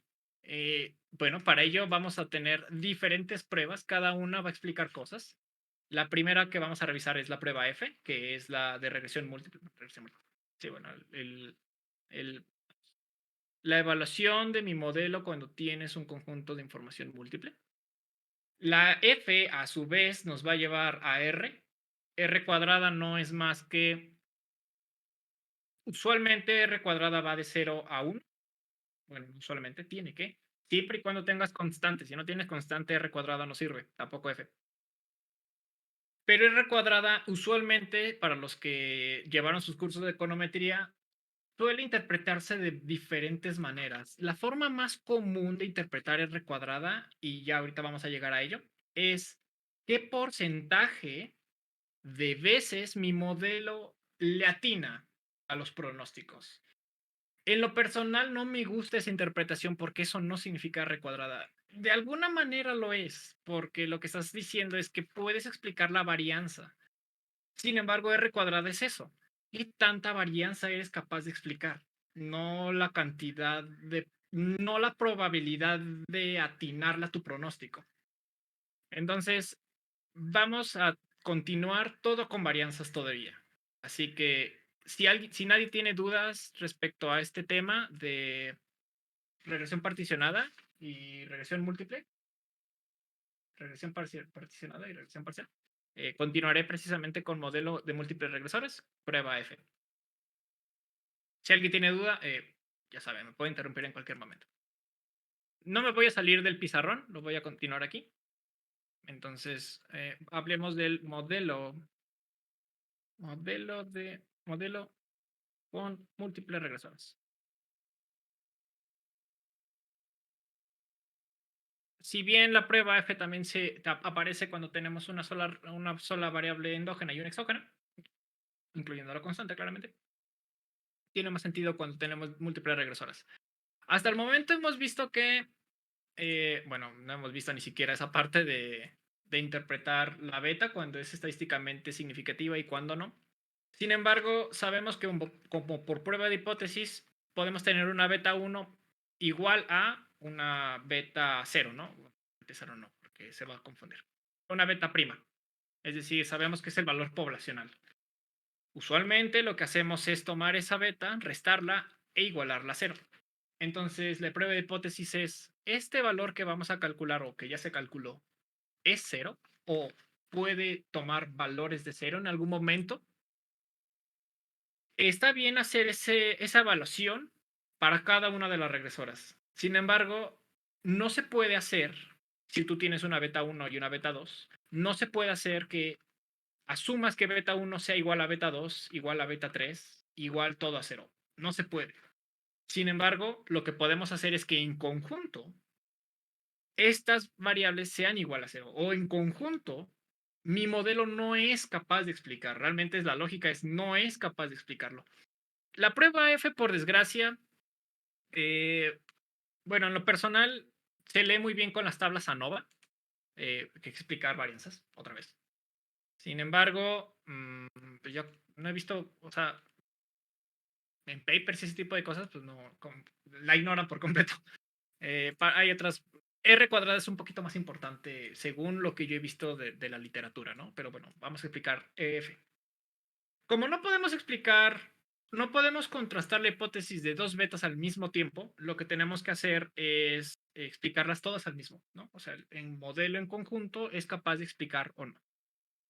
Bueno, para ello vamos a tener diferentes pruebas, cada una va a explicar cosas. La primera que vamos a revisar es la prueba F, que es la de regresión múltiple. Sí, bueno, la evaluación de mi modelo cuando tienes un conjunto de información múltiple. La F, a su vez, nos va a llevar a R. R cuadrada no es más que... Usualmente R cuadrada va de 0 a 1. Bueno, usualmente tiene que. Siempre y cuando tengas constante. Si no tienes constante, R cuadrada no sirve. Tampoco F. Pero R cuadrada, usualmente, para los que llevaron sus cursos de econometría, suele interpretarse de diferentes maneras. La forma más común de interpretar R cuadrada, y ya ahorita vamos a llegar a ello, es qué porcentaje de veces mi modelo le atina a los pronósticos. En lo personal no me gusta esa interpretación porque eso no significa R cuadrada. De alguna manera lo es, porque lo que estás diciendo es que puedes explicar la varianza. Sin embargo, R cuadrada es eso. ¿Qué tanta varianza eres capaz de explicar? No la cantidad de... no la probabilidad de atinarla a tu pronóstico. Entonces, vamos a continuar todo con varianzas todavía. Así que si nadie tiene dudas respecto a este tema de regresión particionada y regresión múltiple, regresión particionada y regresión parcial, continuaré precisamente con modelo de múltiples regresores, prueba F. Si alguien tiene duda, ya saben, me puede interrumpir en cualquier momento. No me voy a salir del pizarrón, lo voy a continuar aquí. Entonces, hablemos del modelo con múltiples regresores. Si bien la prueba F también aparece cuando tenemos una sola variable endógena y una exógena, incluyendo la constante, claramente, tiene más sentido cuando tenemos múltiples regresoras. Hasta el momento hemos visto que, bueno, no hemos visto ni siquiera esa parte de de interpretar la beta cuando es estadísticamente significativa y cuando no. Sin embargo, sabemos que como por prueba de hipótesis podemos tener una beta 1 igual a una beta 0, ¿no? Beta 0 no, porque se va a confundir. Una beta prima. Es decir, sabemos que es el valor poblacional. Usualmente lo que hacemos es tomar esa beta, restarla e igualarla a 0. Entonces, la prueba de hipótesis es, ¿este valor que vamos a calcular o que ya se calculó es 0? ¿O puede tomar valores de 0 en algún momento? Está bien hacer esa evaluación para cada una de las regresoras. Sin embargo, no se puede hacer, si tú tienes una beta 1 y una beta 2, no se puede hacer que asumas que beta 1 sea igual a beta 2, igual a beta 3, igual todo a 0. No se puede. Sin embargo, lo que podemos hacer es que en conjunto estas variables sean igual a 0. O en conjunto, mi modelo no es capaz de explicar. Realmente la lógica es no es capaz de explicarlo. La prueba F, por desgracia, bueno, en lo personal, se lee muy bien con las tablas ANOVA, que explicar varianzas, otra vez. Sin embargo, pues yo no he visto, o sea, en papers y ese tipo de cosas, pues no, la ignoran por completo. Hay otras. R cuadrada es un poquito más importante según lo que yo he visto de la literatura, ¿no? Pero bueno, vamos a explicar F. Como no podemos explicar, no podemos contrastar la hipótesis de dos betas al mismo tiempo, lo que tenemos que hacer es explicarlas todas al mismo, ¿no? O sea, el modelo en conjunto es capaz de explicar o no.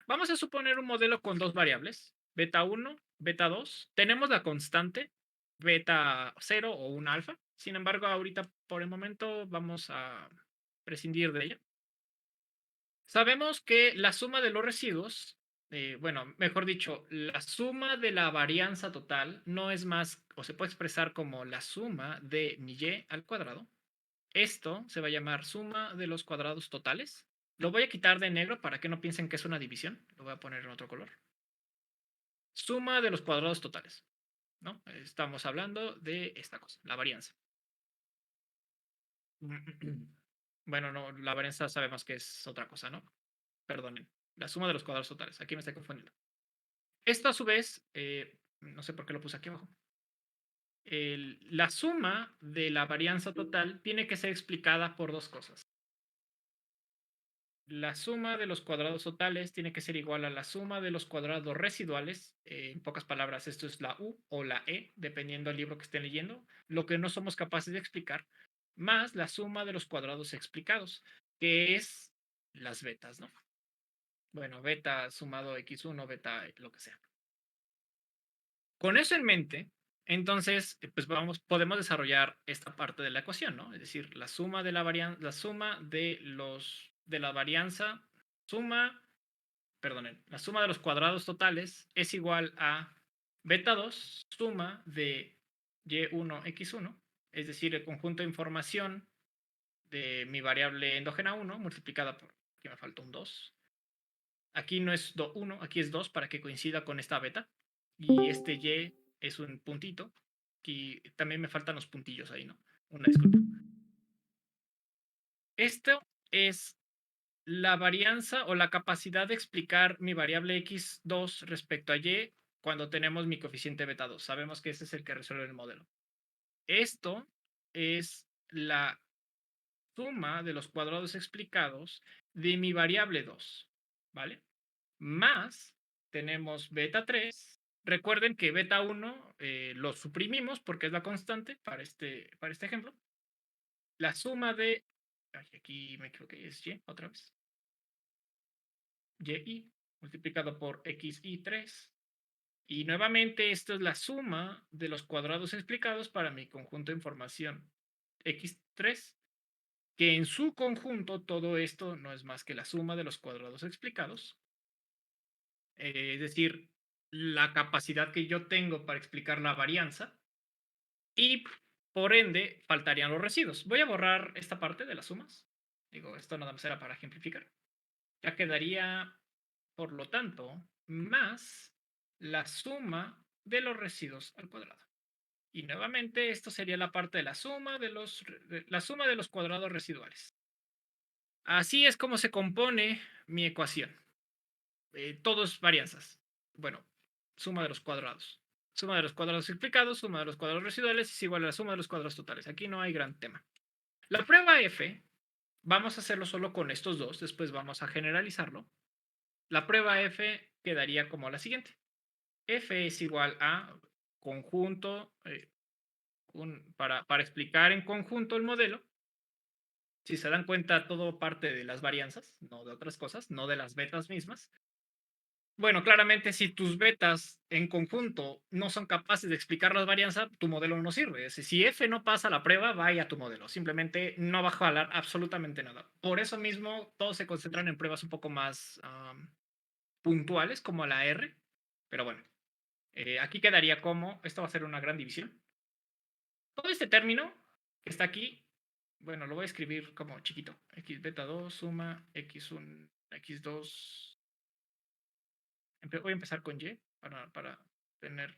Vamos a suponer un modelo con dos variables, beta 1, beta 2. Tenemos la constante, beta 0 o un alfa. Sin embargo, ahorita por el momento vamos a prescindir de ella. Sabemos que la suma de los residuos, bueno, mejor dicho, la suma de la varianza total no es más, o se puede expresar como la suma de mi y al cuadrado. Esto se va a llamar suma de los cuadrados totales. Lo voy a quitar de negro para que no piensen que es una división. Lo voy a poner en otro color. Suma de los cuadrados totales, ¿no? Estamos hablando de esta cosa, la varianza. Bueno, no, la varianza sabemos que es otra cosa, ¿no? Perdonen. La suma de los cuadrados totales. Aquí me estoy confundiendo. Esto a su vez, no sé por qué lo puse aquí abajo. La suma de la varianza total tiene que ser explicada por dos cosas. La suma de los cuadrados totales tiene que ser igual a la suma de los cuadrados residuales. En pocas palabras, esto es la U o la E, dependiendo del libro que estén leyendo. Lo que no somos capaces de explicar, más la suma de los cuadrados explicados, que es las betas, ¿no? Bueno, beta sumado x1, beta lo que sea. Con eso en mente, entonces, pues podemos desarrollar esta parte de la ecuación, ¿no? Es decir, la suma de la varianza, la suma de la varianza, la suma de los cuadrados totales es igual a beta 2, suma de y1, x1, es decir, el conjunto de información de mi variable endógena 1 multiplicada por, aquí me falta un 2. Aquí no es 1, aquí es 2 para que coincida con esta beta. Y este y es un puntito. Aquí también me faltan los puntillos ahí, ¿no? Una disculpa. Esto es la varianza o la capacidad de explicar mi variable x2 respecto a y cuando tenemos mi coeficiente beta 2. Sabemos que ese es el que resuelve el modelo. Esto es la suma de los cuadrados explicados de mi variable 2, ¿vale? Más tenemos beta 3. Recuerden que beta 1 lo suprimimos porque es la constante para este ejemplo. La suma de, aquí me equivoqué, es y otra vez. Y multiplicado por xi3. Y nuevamente esto es la suma de los cuadrados explicados para mi conjunto de información x3, que en su conjunto todo esto no es más que la suma de los cuadrados explicados. Es decir, la capacidad que yo tengo para explicar la varianza y por ende faltarían los residuos. Voy a borrar esta parte de las sumas. Digo, esto nada más era para ejemplificar. Ya quedaría, por lo tanto, más la suma de los residuos al cuadrado. Y nuevamente esto sería la parte de la suma de los cuadrados residuales. Así es como se compone mi ecuación. Todos varianzas. Bueno, suma de los cuadrados. Suma de los cuadrados explicados, suma de los cuadrados residuales es igual a la suma de los cuadrados totales. Aquí no hay gran tema. La prueba F, vamos a hacerlo solo con estos dos, después vamos a generalizarlo. La prueba F quedaría como la siguiente. F es igual a conjunto, para explicar en conjunto el modelo. Si se dan cuenta, todo parte de las varianzas, no de otras cosas, no de las betas mismas. Bueno, claramente, si tus betas en conjunto no son capaces de explicar las varianzas, tu modelo no sirve. Si F no pasa la prueba, vaya a tu modelo. Simplemente no va a jalar absolutamente nada. Por eso mismo, todos se concentran en pruebas un poco más puntuales, como la R. Pero bueno, aquí quedaría como, esto va a ser una gran división. Todo este término que está aquí, bueno, lo voy a escribir como chiquito. X beta 2 suma x1, x2. Voy a empezar con Y para tener.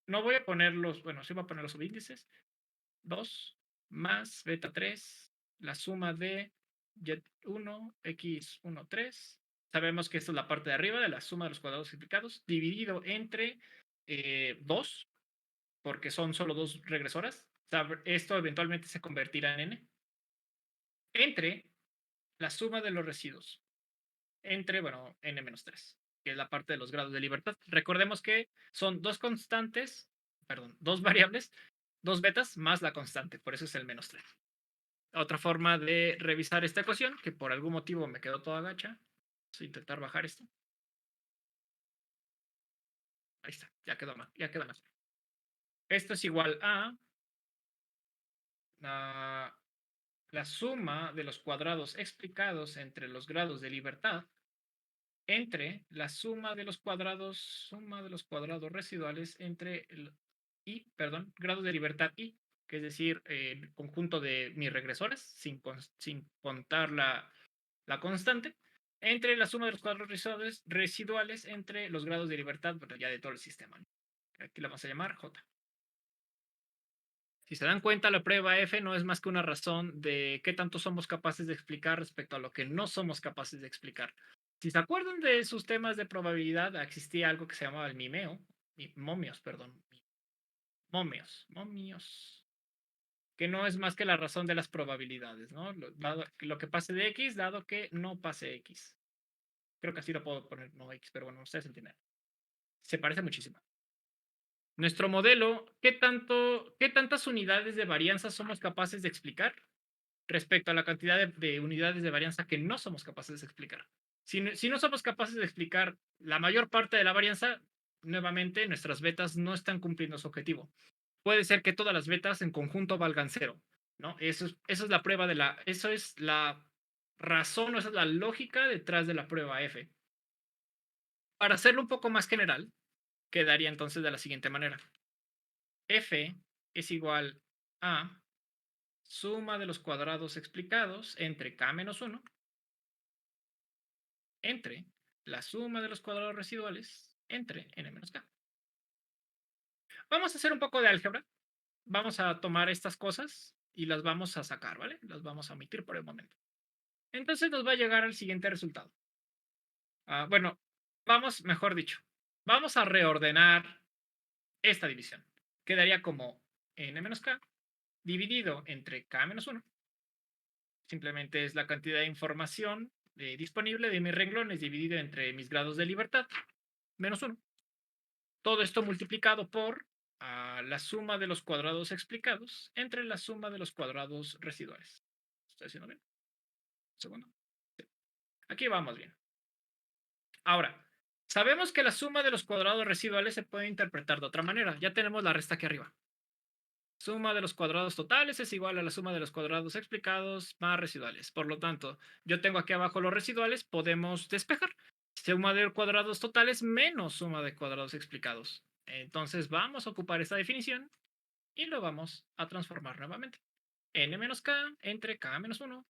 No voy a poner los. Bueno, sí voy a poner los subíndices. 2 más beta 3, la suma de Y1, x1, 3. Sabemos que esto es la parte de arriba de la suma de los cuadrados simplificados, dividido entre 2, porque son solo dos regresoras. Esto eventualmente se convertirá en n. Entre la suma de los residuos. Entre, bueno, n-3, que es la parte de los grados de libertad. Recordemos que son dos constantes, perdón, dos variables, dos betas más la constante, por eso es el -3. Otra forma de revisar esta ecuación, que por algún motivo me quedó toda gacha. Vamos a intentar bajar esto. Ahí está, ya quedó más, ya queda más. Esto es igual a la suma de los cuadrados explicados entre los grados de libertad entre la suma de los cuadrados residuales entre grados de libertad i, que es decir, el conjunto de mis regresoras, sin contar la constante, entre la suma de los cuadrados residuales entre los grados de libertad, bueno, ya de todo el sistema. Aquí la vamos a llamar J. Si se dan cuenta, la prueba F no es más que una razón de qué tanto somos capaces de explicar respecto a lo que no somos capaces de explicar. Si se acuerdan de sus temas de probabilidad, existía algo que se llamaba el momios, que no es más que la razón de las probabilidades, ¿no? Lo que pase de X, dado que no pase X. Creo que así lo puedo poner, no X, pero bueno, ustedes entienden. Se parece muchísimo. Nuestro modelo, ¿qué tantas unidades de varianza somos capaces de explicar respecto a la cantidad de unidades de varianza que no somos capaces de explicar? Si no somos capaces de explicar la mayor parte de la varianza, nuevamente nuestras betas no están cumpliendo su objetivo. Puede ser que todas las betas en conjunto valgan 0, ¿no? Eso es la prueba eso es la razón, o esa es la lógica detrás de la prueba F. Para hacerlo un poco más general, quedaría entonces de la siguiente manera. F es igual a suma de los cuadrados explicados entre k-1 entre la suma de los cuadrados residuales entre n-k. Vamos a hacer un poco de álgebra. Vamos a tomar estas cosas y las vamos a sacar, ¿vale? Las vamos a omitir por el momento. Entonces nos va a llegar al siguiente resultado. Bueno, mejor dicho, vamos a reordenar esta división. Quedaría como n-k dividido entre k-1. Simplemente es la cantidad de información disponible de mis renglones dividido entre mis grados de libertad, -1. Todo esto multiplicado por la suma de los cuadrados explicados entre la suma de los cuadrados residuales. ¿Estoy haciendo bien? Un segundo. Sí. Aquí vamos bien. Ahora, sabemos que la suma de los cuadrados residuales se puede interpretar de otra manera. Ya tenemos la resta aquí arriba. Suma de los cuadrados totales es igual a la suma de los cuadrados explicados más residuales. Por lo tanto, yo tengo aquí abajo los residuales, podemos despejar. Suma de cuadrados totales menos suma de cuadrados explicados. Entonces vamos a ocupar esta definición y lo vamos a transformar nuevamente. n-k entre k-1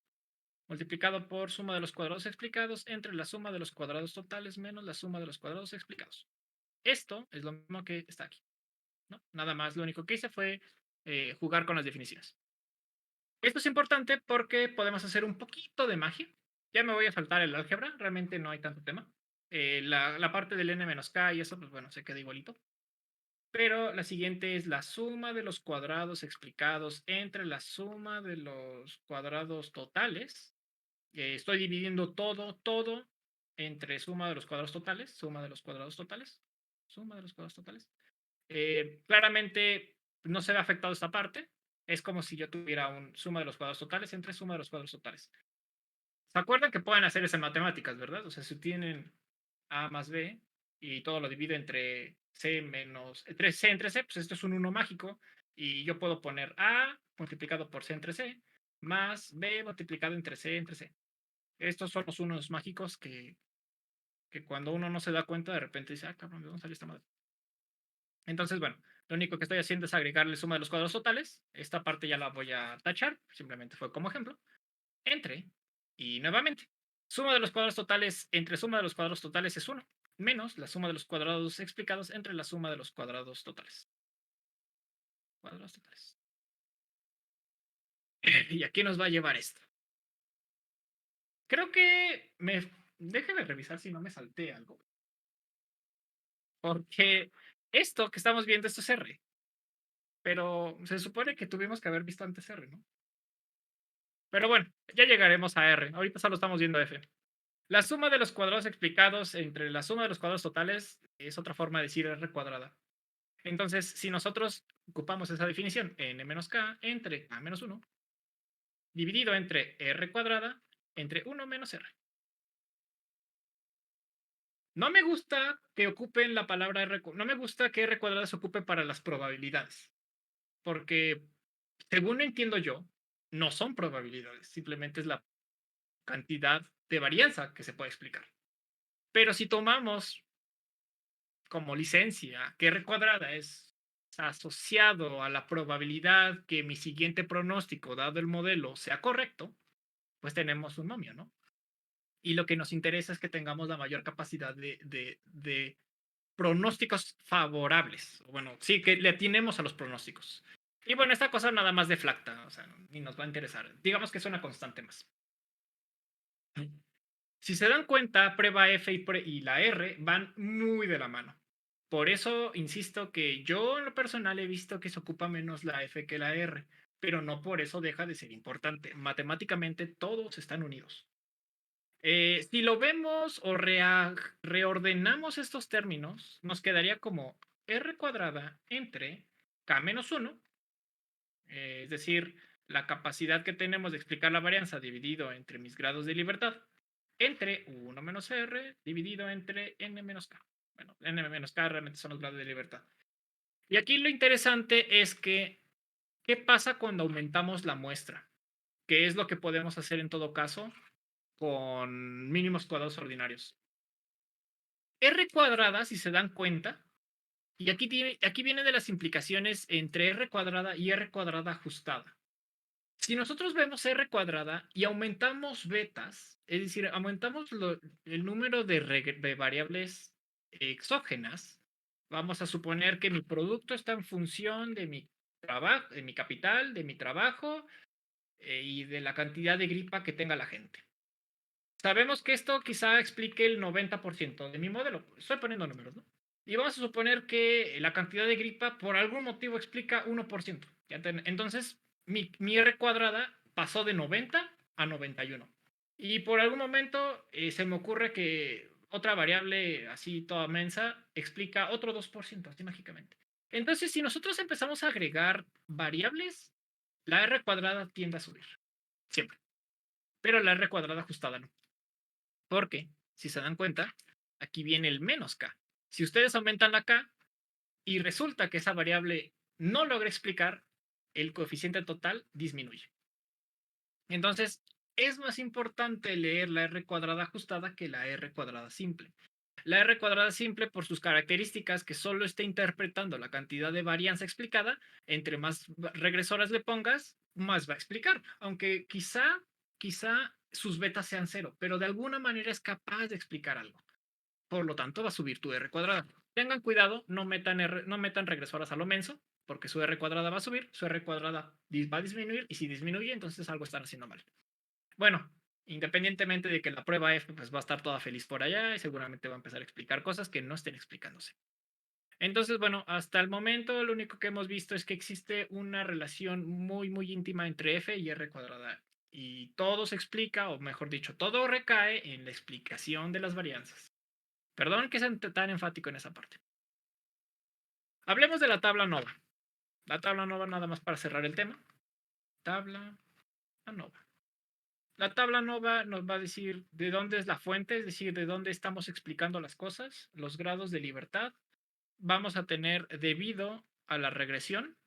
multiplicado por suma de los cuadrados explicados entre la suma de los cuadrados totales menos la suma de los cuadrados explicados. Esto es lo mismo que está aquí, ¿no? Nada más, lo único que hice fue jugar con las definiciones. Esto es importante porque podemos hacer un poquito de magia. Ya me voy a saltar el álgebra, realmente no hay tanto tema. La parte del n-k y eso, pues bueno, se queda igualito. Pero la siguiente es la suma de los cuadrados explicados entre la suma de los cuadrados totales. Estoy dividiendo todo entre suma de los cuadrados totales, suma de los cuadrados totales, suma de los cuadrados totales. Claramente no se ve afectado esta parte. Es como si yo tuviera un suma de los cuadrados totales entre suma de los cuadrados totales. ¿Se acuerdan que pueden hacer eso en matemáticas, verdad? O sea, si tienen A más B y todo lo divide entre C menos C entre C, pues esto es un 1 mágico. Y yo puedo poner A multiplicado por C entre C más B multiplicado entre C. Estos son los unos mágicos que cuando uno no se da cuenta, de repente dice, ah, cabrón, ¿de dónde salió esta madre? Entonces, bueno, lo único que estoy haciendo es agregarle suma de los cuadrados totales. Esta parte ya la voy a tachar, simplemente fue como ejemplo. Entre, y nuevamente, suma de los cuadrados totales entre suma de los cuadrados totales es 1, menos la suma de los cuadrados explicados entre la suma de los cuadrados totales. Cuadrados totales. ¿Y a qué nos va a llevar esto? Creo que déjeme revisar si no me salté algo. Porque esto que estamos viendo, esto es R. Pero se supone que tuvimos que haber visto antes R, ¿no? Pero bueno, ya llegaremos a R. Ahorita solo estamos viendo F. La suma de los cuadrados explicados entre la suma de los cuadrados totales es otra forma de decir R cuadrada. Entonces, si nosotros ocupamos esa definición, n-k entre a-1, dividido entre R cuadrada entre 1 menos R. No me gusta que ocupen la palabra R, no me gusta que R cuadrada se ocupe para las probabilidades. Porque, según entiendo yo, no son probabilidades, simplemente es la cantidad de varianza que se puede explicar. Pero si tomamos como licencia que R cuadrada es asociado a la probabilidad que mi siguiente pronóstico, dado el modelo, sea correcto, pues tenemos un momio, ¿no? Y lo que nos interesa es que tengamos la mayor capacidad de pronósticos favorables. Bueno, sí, que le atinemos a los pronósticos. Y bueno, esta cosa nada más deflacta, o sea, ni nos va a interesar. Digamos que es una constante más. Si se dan cuenta, prueba F y la R van muy de la mano. Por eso insisto que yo en lo personal he visto que se ocupa menos la F que la R, pero no por eso deja de ser importante. Matemáticamente todos están unidos. Si lo vemos o reordenamos estos términos, nos quedaría como R cuadrada entre K menos 1, es decir, la capacidad que tenemos de explicar la varianza dividido entre mis grados de libertad, entre 1 menos R dividido entre N menos K. Bueno, N menos K realmente son los grados de libertad. Y aquí lo interesante es que, ¿qué pasa cuando aumentamos la muestra? ¿Qué es lo que podemos hacer en todo caso con mínimos cuadrados ordinarios? R cuadrada, si se dan cuenta, y aquí viene de las implicaciones entre R cuadrada y R cuadrada ajustada. Si nosotros vemos R cuadrada y aumentamos betas, es decir, aumentamos el número de variables exógenas, vamos a suponer que mi producto está en función de mi trabajo, de mi capital, de mi trabajo y de la cantidad de gripa que tenga la gente. Sabemos que esto quizá explique el 90% de mi modelo. Estoy poniendo números, ¿no? Y vamos a suponer que la cantidad de gripa por algún motivo explica 1%. Entonces, mi R cuadrada pasó de 90 a 91. Y por algún momento se me ocurre que otra variable así toda mensa explica otro 2%, así mágicamente. Entonces, si nosotros empezamos a agregar variables, la R cuadrada tiende a subir. Siempre. Pero la R cuadrada ajustada no. Porque, si se dan cuenta, aquí viene el menos k. Si ustedes aumentan la k y resulta que esa variable no logra explicar, el coeficiente total disminuye. Entonces, es más importante leer la R cuadrada ajustada que la R cuadrada simple. La R cuadrada simple, por sus características, que solo está interpretando la cantidad de varianza explicada, entre más regresoras le pongas, más va a explicar. Aunque quizá sus betas sean 0, pero de alguna manera es capaz de explicar algo. Por lo tanto, va a subir tu R cuadrada. Tengan cuidado, no metan regresoras a lo menso. porque su R cuadrada va a subir, su R cuadrada va a disminuir, y si disminuye, entonces algo están haciendo mal. Bueno, independientemente de que la prueba F pues, va a estar toda feliz por allá y seguramente va a empezar a explicar cosas que no estén explicándose. Entonces, bueno, hasta el momento lo único que hemos visto es que existe una relación muy, muy íntima entre F y R cuadrada. Y todo se explica, o mejor dicho, todo recae en la explicación de las varianzas. Perdón que sea tan enfático en esa parte. Hablemos de la tabla nova. La tabla nova nada más para cerrar el tema. Tabla nova. La tabla nova nos va a decir de dónde es la fuente, es decir, de dónde estamos explicando las cosas, los grados de libertad. Vamos a tener debido a la regresión,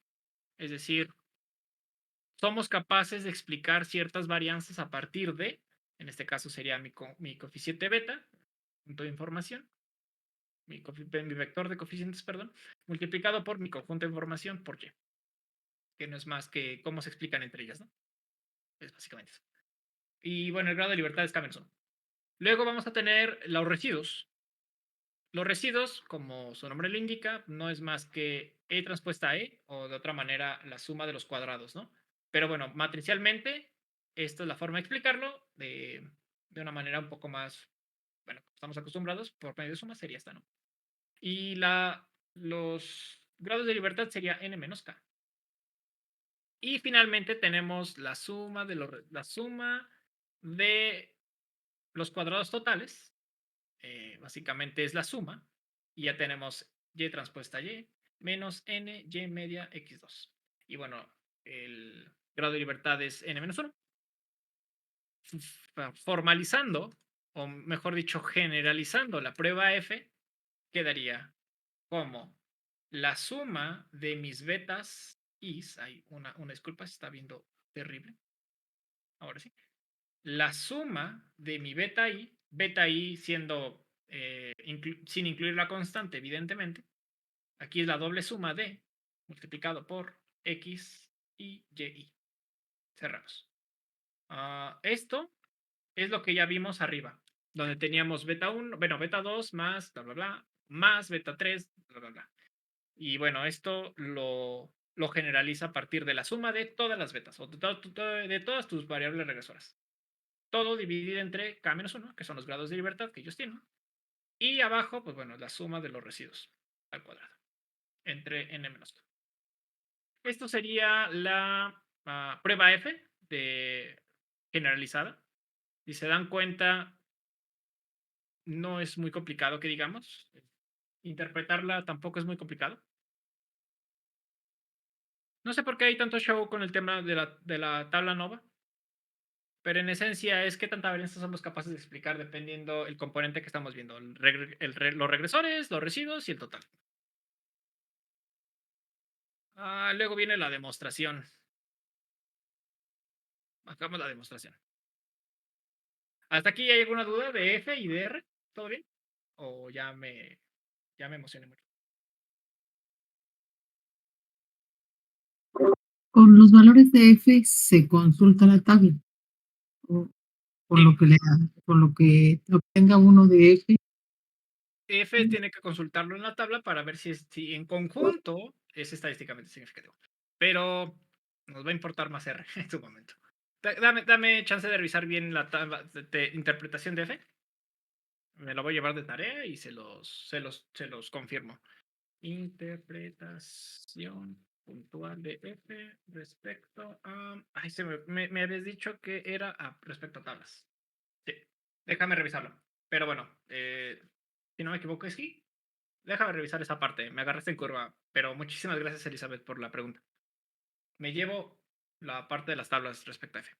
es decir, somos capaces de explicar ciertas varianzas a partir de, en este caso sería mi coeficiente beta, punto de información, mi vector de coeficientes, perdón, multiplicado por mi conjunto de información por y, que no es más que cómo se explican entre ellas, ¿no? Es básicamente eso. Y bueno, el grado de libertad es K-1. Luego vamos a tener los residuos. Los residuos, como su nombre lo indica, no es más que E transpuesta a E, o de otra manera, la suma de los cuadrados, ¿no? Pero bueno, matricialmente, esta es la forma de explicarlo de una manera un poco más, bueno, estamos acostumbrados, por medio de suma sería esta, ¿no? Y los grados de libertad sería N menos K. Y finalmente tenemos la suma de los cuadrados totales, básicamente es la suma, y ya tenemos y transpuesta y menos n y media x2. Y bueno, el grado de libertad es n menos 1. Formalizando, o mejor dicho, generalizando la prueba F, quedaría como la suma de mis betas is, hay una disculpa, se está viendo terrible. Ahora sí. La suma de mi beta i siendo sin incluir la constante, evidentemente. Aquí es la doble suma de multiplicado por x y y. Cerramos. Esto es lo que ya vimos arriba, donde teníamos beta 1, bueno, beta 2 más bla, bla, bla, más beta 3, bla, bla, bla. Y bueno, esto lo generaliza a partir de la suma de todas las betas, o de todas tus variables regresoras. Todo dividido entre K-1, que son los grados de libertad que ellos tienen. Y abajo, pues bueno, la suma de los residuos al cuadrado, entre n-K. Esto sería la prueba F generalizada. Si se dan cuenta, no es muy complicado que digamos. Interpretarla tampoco es muy complicado. No sé por qué hay tanto show con el tema de la tabla nova. Pero en esencia es qué tanta varianza somos capaces de explicar dependiendo el componente que estamos viendo. Los regresores, los residuos y el total. Luego viene la demostración. Hagamos la demostración. ¿Hasta aquí hay alguna duda de F y de R? ¿Todo bien? ¿O ya me emocioné mucho? Con los valores de F se consulta la tabla. Por lo que obtenga uno de F. F tiene que consultarlo en la tabla para ver si en conjunto es estadísticamente significativo. Pero nos va a importar más R en su momento. Dame chance de revisar bien la tabla de interpretación de F. Me lo voy a llevar de tarea y se los confirmo. Interpretación puntual de F respecto a... Ay, me habías dicho que era respecto a tablas. Sí, déjame revisarlo. Pero bueno, si no me equivoco, es sí. Déjame revisar esa parte. Me agarraste en curva. Pero muchísimas gracias, Elizabeth, por la pregunta. Me llevo la parte de las tablas respecto a F.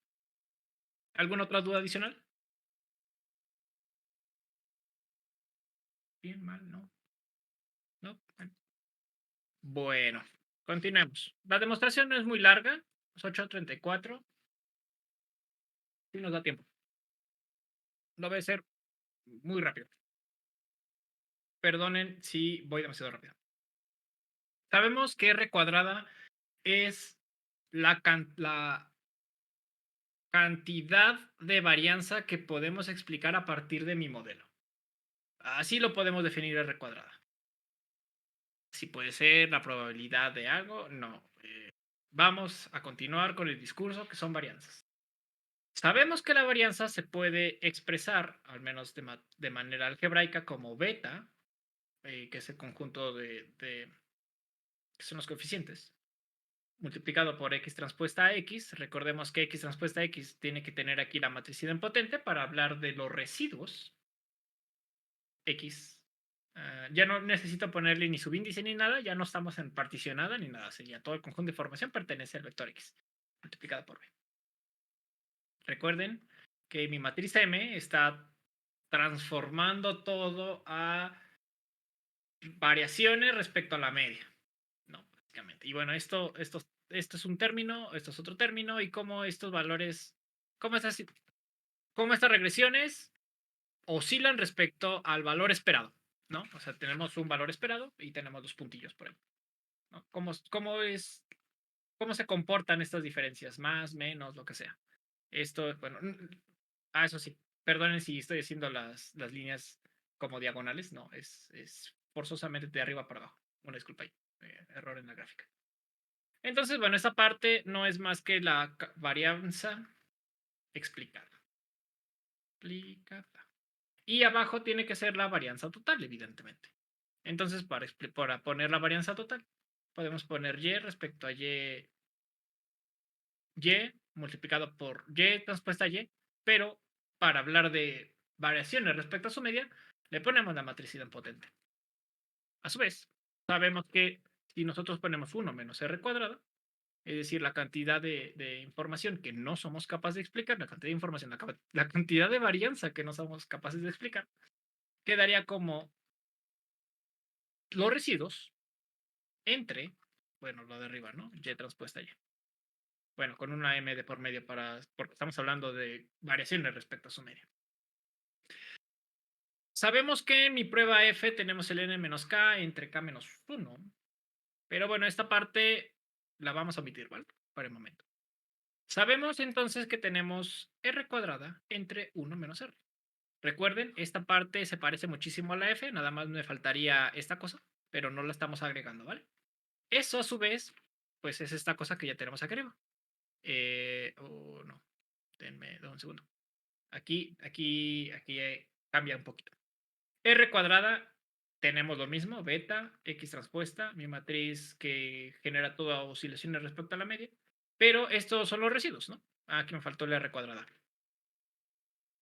¿Alguna otra duda adicional? Bien, mal, no. No. Bueno, continuemos. La demostración no es muy larga. Es 8:34. Sí nos da tiempo. Lo voy a hacer muy rápido. Perdonen si voy demasiado rápido. Sabemos que R cuadrada es la cantidad de varianza que podemos explicar a partir de mi modelo. Así lo podemos definir R cuadrada. Si puede ser la probabilidad de algo, no. Vamos a continuar con el discurso que son varianzas. Sabemos que la varianza se puede expresar, al menos de manera algebraica, como beta, que es el conjunto que son los coeficientes, multiplicado por x transpuesta a x. Recordemos que x transpuesta a x tiene que tener aquí la matriz idempotente para hablar de los residuos x. Ya no necesito ponerle ni subíndice ni nada, ya no estamos en particionada ni nada, sería todo el conjunto de información pertenece al vector x multiplicado por b. Recuerden que mi matriz M está transformando todo a variaciones respecto a la media, ¿no? Básicamente. Y bueno, esto es un término, esto es otro término, y cómo estos valores, cómo estas regresiones oscilan respecto al valor esperado, ¿no? O sea, tenemos un valor esperado y tenemos dos puntillos por ahí, ¿no? ¿Cómo se comportan estas diferencias? Más, menos, lo que sea. Esto, bueno, eso sí, perdonen si estoy haciendo las líneas como diagonales, no, es forzosamente de arriba para abajo. Una disculpa ahí, error en la gráfica. Entonces, bueno, esta parte no es más que la varianza explicada. Y abajo tiene que ser la varianza total, evidentemente. Entonces, para poner la varianza total, podemos poner y respecto a y multiplicado por y transpuesta a y, pero para hablar de variaciones respecto a su media, le ponemos la matriz idempotente. A su vez, sabemos que si nosotros ponemos 1 menos r cuadrado, es decir, la cantidad de información que no somos capaces de explicar, la cantidad de información, la cantidad de varianza que no somos capaces de explicar, quedaría como los residuos entre, bueno, lo de arriba, ¿no? Y transpuesta a y. Bueno, con una m de por medio porque estamos hablando de variaciones respecto a su media. Sabemos que en mi prueba F tenemos el n menos k entre k menos 1, pero bueno, esta parte la vamos a omitir, ¿vale? Para el momento. Sabemos entonces que tenemos r cuadrada entre 1 menos r. Recuerden, esta parte se parece muchísimo a la f, nada más me faltaría esta cosa, pero no la estamos agregando, ¿vale? Eso a su vez, pues es esta cosa que ya tenemos aquí arriba. No, denme un segundo. Aquí cambia un poquito. R cuadrada, tenemos lo mismo, beta, x transpuesta, mi matriz que genera todas oscilaciones respecto a la media, pero estos son los residuos, ¿no? Aquí me faltó el R cuadrada.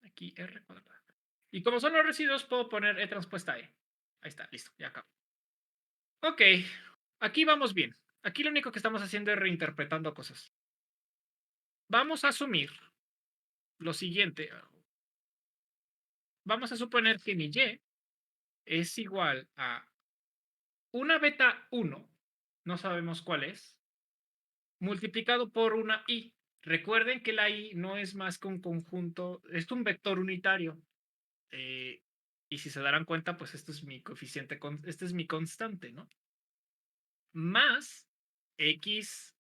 Aquí R cuadrada. Y como son los residuos, puedo poner E transpuesta a E. Ahí está, listo, ya acabo. Ok, aquí vamos bien. Aquí lo único que estamos haciendo es reinterpretando cosas. Vamos a asumir lo siguiente. Vamos a suponer que mi Y es igual a una beta 1, no sabemos cuál es, multiplicado por una I. Recuerden que la I no es más que un conjunto, es un vector unitario. Y si se darán cuenta, pues esto es mi coeficiente, este es mi constante, ¿no? Más XJ,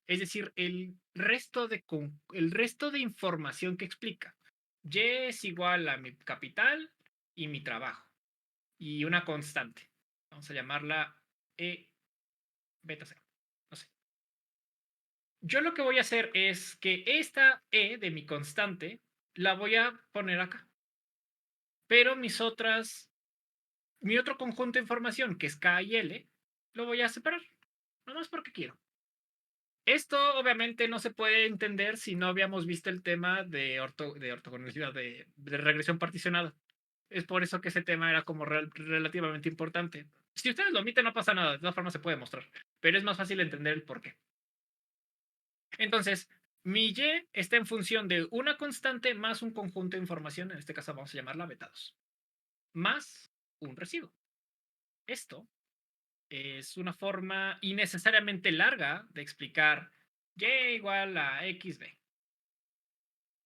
es decir, el resto de información que explica. Y es igual a mi capital y mi trabajo. Y una constante. Vamos a llamarla E beta 0. No sé. Yo lo que voy a hacer es que esta E de mi constante la voy a poner acá. Pero mi otro conjunto de información, que es K y L, lo voy a separar. Nomás porque quiero. Esto obviamente no se puede entender si no habíamos visto el tema de ortogonalidad, de regresión particionada. Es por eso que ese tema era como relativamente importante. Si ustedes lo omiten, no pasa nada. De todas formas se puede mostrar. Pero es más fácil entender el por qué. Entonces, mi Y está en función de una constante más un conjunto de información. En este caso vamos a llamarla beta 2. Más un residuo. Esto es una forma innecesariamente larga de explicar y igual a xb.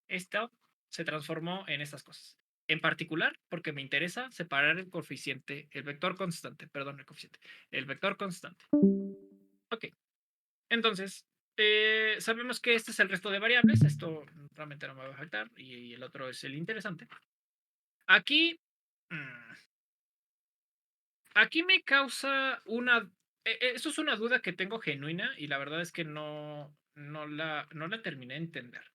Esto se transformó en estas cosas. En particular, porque me interesa separar el coeficiente, el vector constante, perdón, el coeficiente, el vector constante. Ok, entonces, sabemos que este es el resto de variables, esto realmente no me va a afectar, y el otro es el interesante. Aquí, Aquí me causa una... Eso es una duda que tengo genuina y la verdad es que no la terminé de entender.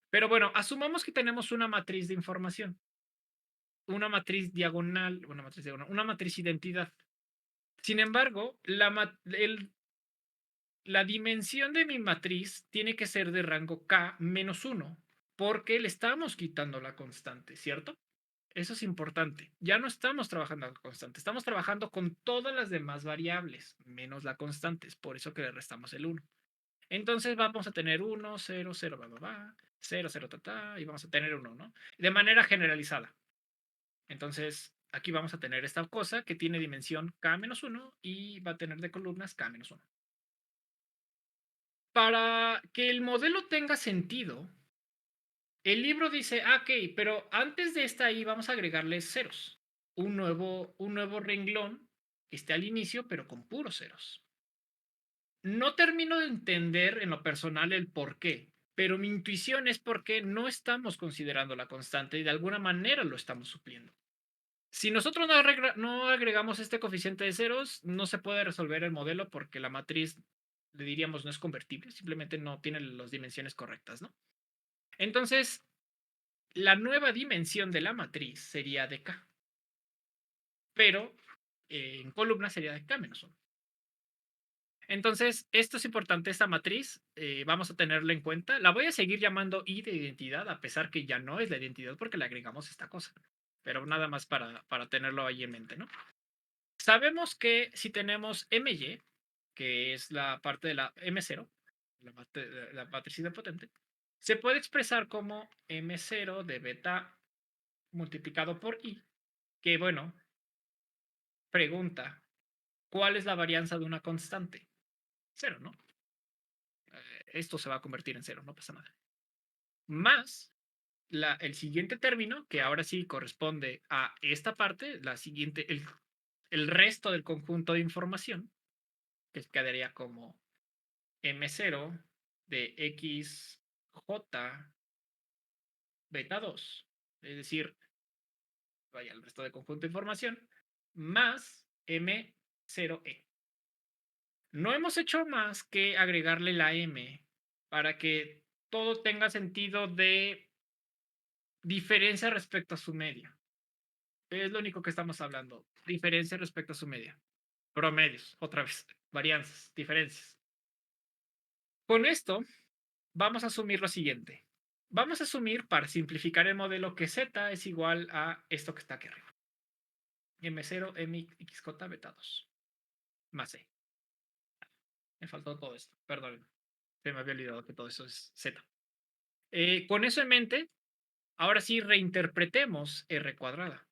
Pero bueno, asumamos que tenemos una matriz de información, una matriz diagonal, una matriz identidad. Sin embargo, la dimensión de mi matriz tiene que ser de rango k menos 1, porque le estamos quitando la constante, ¿cierto? Eso es importante. Ya no estamos trabajando con constante, estamos trabajando con todas las demás variables, menos la constante. Es por eso que le restamos el 1. Entonces vamos a tener 1, 0, 0, va, va, va, 0, 0, ta, ta, y vamos a tener 1, ¿no? De manera generalizada. Entonces, aquí vamos a tener esta cosa que tiene dimensión k-1 y va a tener de columnas k-1. Para que el modelo tenga sentido, el libro dice, ok, pero antes de esta i vamos a agregarle ceros. Un nuevo renglón que esté al inicio, pero con puros ceros. No termino de entender en lo personal el por qué, pero mi intuición es porque no estamos considerando la constante y de alguna manera lo estamos supliendo. Si nosotros no agregamos este coeficiente de ceros, no se puede resolver el modelo porque la matriz, le diríamos, no es convertible, simplemente no tiene las dimensiones correctas, ¿no? Entonces, la nueva dimensión de la matriz sería de k, pero en columna sería de k-1. Entonces, esto es importante, esta matriz, vamos a tenerla en cuenta. La voy a seguir llamando i de identidad, a pesar que ya no es la identidad porque le agregamos esta cosa. Pero nada más para tenerlo ahí en mente, ¿no? Sabemos que si tenemos my, que es la parte de la m0, la matriz potente, se puede expresar como m0 de beta multiplicado por i, que bueno, pregunta, ¿cuál es la varianza de una constante? 0, ¿no? Esto se va a convertir en 0, no pasa nada. Más el siguiente término, que ahora sí corresponde a esta parte, la siguiente, el resto del conjunto de información, que quedaría como m0 de xj beta 2, es decir, vaya, el resto del conjunto de información, más m0e. No hemos hecho más que agregarle la m para que todo tenga sentido de diferencia respecto a su media. Es lo único que estamos hablando. Diferencia respecto a su media. Promedios, otra vez. Varianzas, diferencias. Con esto, vamos a asumir lo siguiente. Vamos a asumir, para simplificar el modelo, que z es igual a esto que está aquí arriba. M0, MXJ, beta 2. Más E. Me faltó todo esto. Perdón. Se me había olvidado que todo eso es z. Con eso en mente, ahora sí reinterpretemos R cuadrada.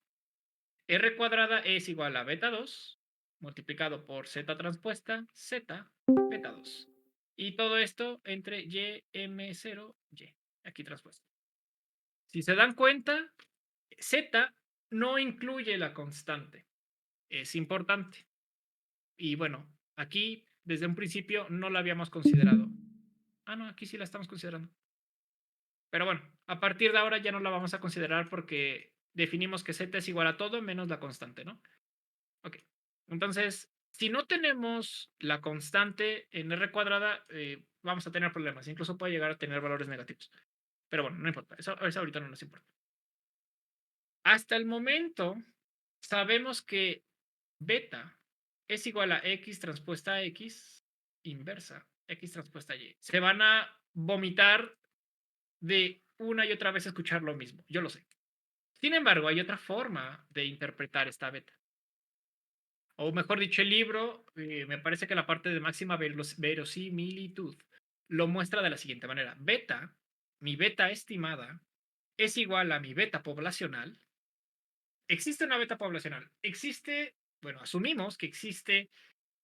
R cuadrada es igual a beta 2 multiplicado por z transpuesta z beta 2. Y todo esto entre y m0 y. Aquí transpuesto. Si se dan cuenta, z no incluye la constante. Es importante. Y bueno, aquí desde un principio no la habíamos considerado. Ah, no, aquí sí la estamos considerando. Pero bueno, a partir de ahora ya no la vamos a considerar porque definimos que z es igual a todo menos la constante, ¿no? Ok. Entonces, si no tenemos la constante en R cuadrada, vamos a tener problemas. Incluso puede llegar a tener valores negativos. Pero bueno, no importa. Eso ahorita no nos importa. Hasta el momento, sabemos que beta es igual a x transpuesta a x inversa, x transpuesta a y. Se van a vomitar de una y otra vez escuchar lo mismo. Yo lo sé. Sin embargo, hay otra forma de interpretar esta beta. O mejor dicho, el libro, me parece que la parte de máxima verosimilitud lo muestra de la siguiente manera. Beta, mi beta estimada, es igual a mi beta poblacional. Existe una beta poblacional. Existe, bueno, asumimos que existe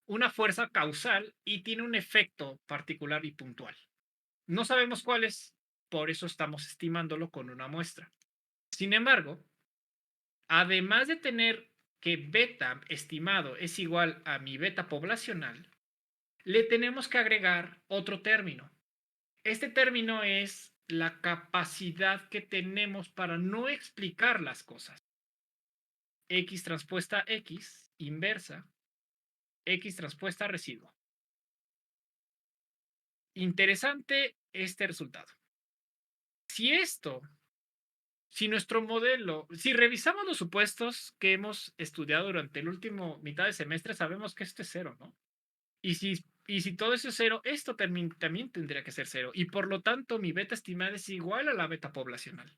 una fuerza causal y tiene un efecto particular y puntual. No sabemos cuál es, por eso estamos estimándolo con una muestra. Sin embargo, además de tener que beta estimado es igual a mi beta poblacional, le tenemos que agregar otro término. Este término es la capacidad que tenemos para no explicar las cosas. X transpuesta X inversa X transpuesta residuo. Interesante este resultado. Si nuestro modelo, si revisamos los supuestos que hemos estudiado durante el último mitad de semestre, sabemos que esto es cero, ¿no? Y si todo eso es cero, esto también tendría que ser cero. Y por lo tanto, mi beta estimada es igual a la beta poblacional.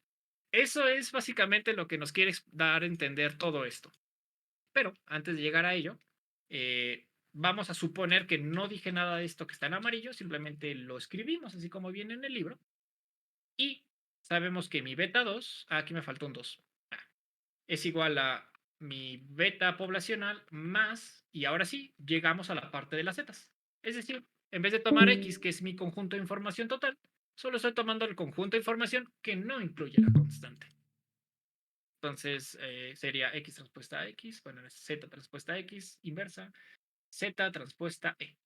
Eso es básicamente lo que nos quiere dar a entender todo esto. Pero antes de llegar a ello, vamos a suponer que no dije nada de esto que está en amarillo, simplemente lo escribimos así como viene en el libro. Y sabemos que mi beta 2, aquí me faltó un 2, es igual a mi beta poblacional más, y ahora sí, llegamos a la parte de las zetas. Es decir, en vez de tomar X, que es mi conjunto de información total, solo estoy tomando el conjunto de información que no incluye la constante. Entonces, sería X transpuesta a X, bueno, es Z transpuesta a X inversa, Z transpuesta E.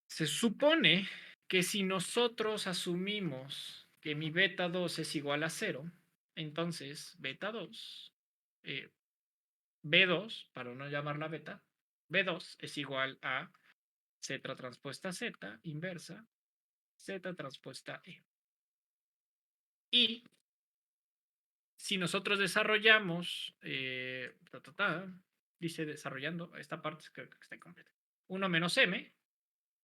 Se supone que si nosotros asumimos que mi beta 2 es igual a 0, entonces beta 2, B2, para no llamarla beta, B2 es igual a Z transpuesta Z inversa, Z transpuesta E. Y si nosotros desarrollamos, dice desarrollando, esta parte creo que está incompleta, 1 menos M,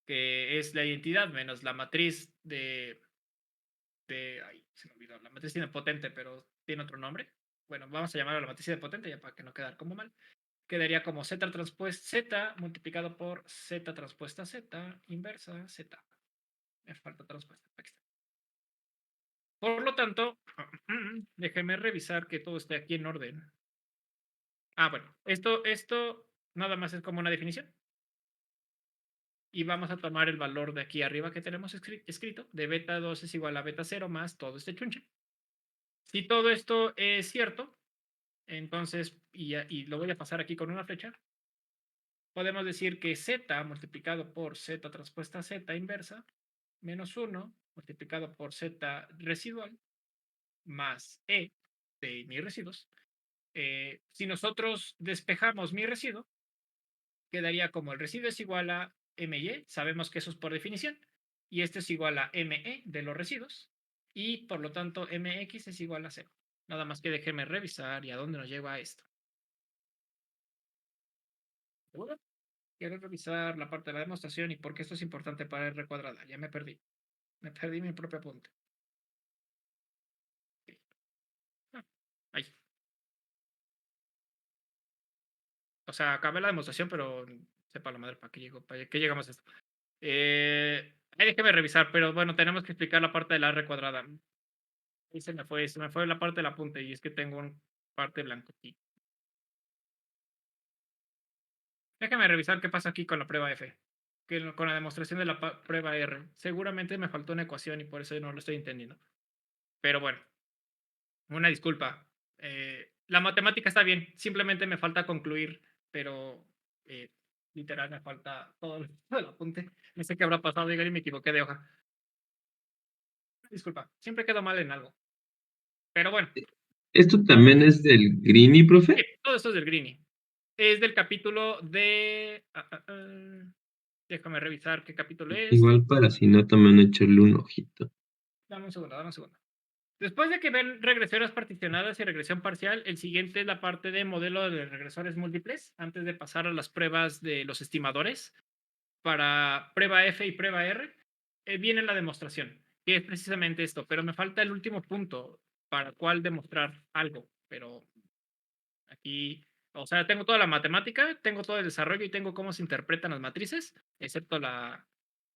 que es la identidad menos la matriz ay, se me olvidó, la matriz idempotente, pero tiene otro nombre. Bueno, vamos a llamarla la matriz idempotente ya para que no quedar como mal. Quedaría como Z transpuesta Z multiplicado por Z transpuesta Z inversa Z. Me falta transpuesta. Aquí está. Por lo tanto, déjenme revisar que todo esté aquí en orden. Bueno, esto nada más es como una definición. Y vamos a tomar el valor de aquí arriba que tenemos escrito, de beta 2 es igual a beta 0 más todo este chunche. Si todo esto es cierto, entonces, y lo voy a pasar aquí con una flecha, podemos decir que Z multiplicado por Z transpuesta Z inversa menos 1 multiplicado por Z residual más E de mis residuos. Si nosotros despejamos mi residuo, quedaría como el residuo es igual a MY, sabemos que eso es por definición, y esto es igual a ME de los residuos, y por lo tanto MX es igual a 0. Nada más que déjenme revisar y a dónde nos lleva esto. ¿Seguro? Quiero revisar la parte de la demostración y por qué esto es importante para R cuadrada. Ya me perdí. Me perdí mi propio apunte. Ahí. O sea, acabé la demostración, pero sepa la madre para qué llegamos a esto. Ahí déjeme revisar, pero bueno, tenemos que explicar la parte de la R cuadrada. Ahí se me fue la parte del apunte y es que tengo un parte blanco aquí. Déjame revisar qué pasa aquí con la prueba F, con la demostración de la prueba R. Seguramente me faltó una ecuación y por eso no lo estoy entendiendo. Pero bueno, una disculpa. La matemática está bien, simplemente me falta concluir, pero literal me falta todo el apunte. No sé qué habrá pasado, y me equivoqué de hoja. Disculpa, siempre quedo mal en algo. Pero bueno. ¿Esto también es del Greenie, profe? Sí, todo esto es del Greenie. Es del capítulo de... déjame revisar qué capítulo es. Igual para si no, también echarle un ojito. Dame un segundo. Después de que ven regresiones particionadas y regresión parcial, el siguiente es la parte de modelo de regresores múltiples, antes de pasar a las pruebas de los estimadores. Para prueba F y prueba R, viene la demostración, que es precisamente esto, pero me falta el último punto para cuál demostrar algo, pero aquí, o sea, tengo toda la matemática, tengo todo el desarrollo y tengo cómo se interpretan las matrices, excepto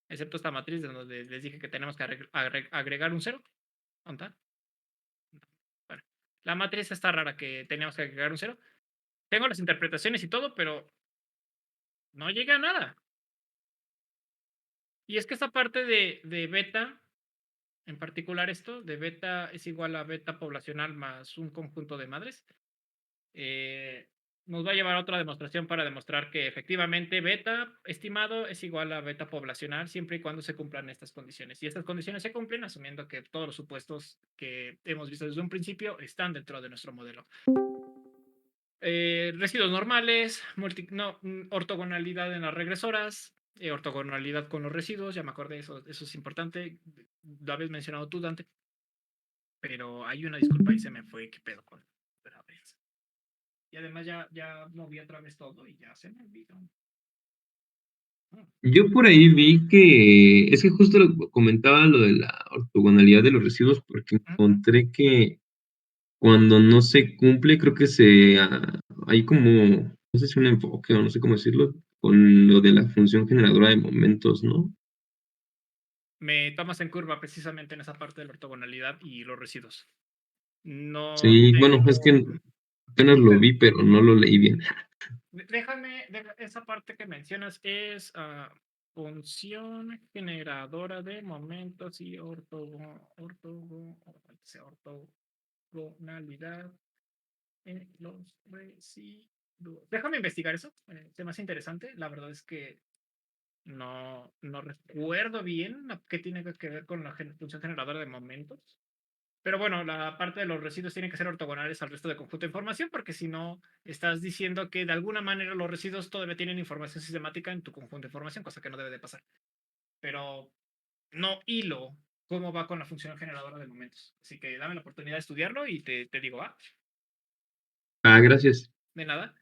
esta matriz donde les dije que tenemos que agregar un cero. ¿Dónde está? Bueno, la matriz está rara que teníamos que agregar un cero. Tengo las interpretaciones y todo, pero no llega a nada. Y es que esta parte de beta, en particular esto, de beta es igual a beta poblacional más un conjunto de madres, nos va a llevar a otra demostración para demostrar que efectivamente beta estimado es igual a beta poblacional siempre y cuando se cumplan estas condiciones. Y estas condiciones se cumplen asumiendo que todos los supuestos que hemos visto desde un principio están dentro de nuestro modelo. Residuos normales, ortogonalidad en las regresoras, ortogonalidad con los residuos, ya me acordé, eso es importante. Lo habías mencionado tú, Dante. Pero hay una disculpa y se me fue, qué pedo con otra vez. Y además ya moví otra vez todo y ya se me olvidó. Yo por ahí vi que, es que justo comentaba lo de la ortogonalidad de los residuos porque encontré que cuando no se cumple, creo que hay como, no sé si un enfoque o no sé cómo decirlo, con lo de la función generadora de momentos, ¿no? Me tomas en curva precisamente en esa parte de la ortogonalidad y los residuos. No Sí, bueno, es que tengo. apenas lo vi, pero no lo leí bien. Déjame, esa parte que mencionas es función generadora de momentos y ortogonalidad en los residuos. Déjame investigar eso, se me hace interesante. La verdad es que no recuerdo bien qué tiene que ver con la función generadora de momentos. Pero bueno, la parte de los residuos tiene que ser ortogonales al resto del conjunto de información, porque si no, estás diciendo que de alguna manera los residuos todavía tienen información sistemática en tu conjunto de información, cosa que no debe de pasar. Pero no hilo cómo va con la función generadora de momentos. Así que dame la oportunidad de estudiarlo y te digo, Ah, gracias. de nada.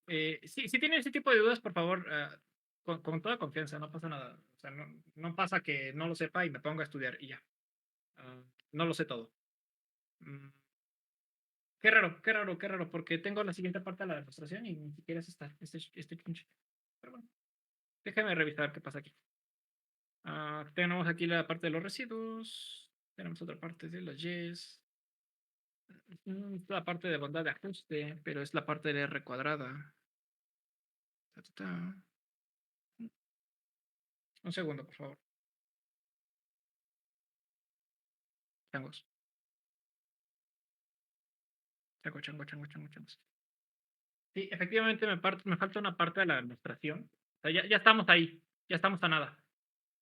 Si tienen ese tipo de dudas, por favor, con toda confianza, no pasa nada. O sea, no pasa que no lo sepa y me ponga a estudiar y ya. No lo sé todo. Mm, Qué raro, qué raro, qué raro, porque tengo la siguiente parte de la demostración y ni siquiera es este pinche. Pero bueno, déjame revisar qué pasa aquí. Tenemos aquí la parte de los residuos. Tenemos otra parte de las yes. La parte de bondad de ajuste, pero es la parte de la R cuadrada. Ta, ta, ta. Un segundo, por favor. Changos. Changos. Sí, efectivamente me falta una parte de la demostración. O sea, ya estamos ahí, ya estamos a nada.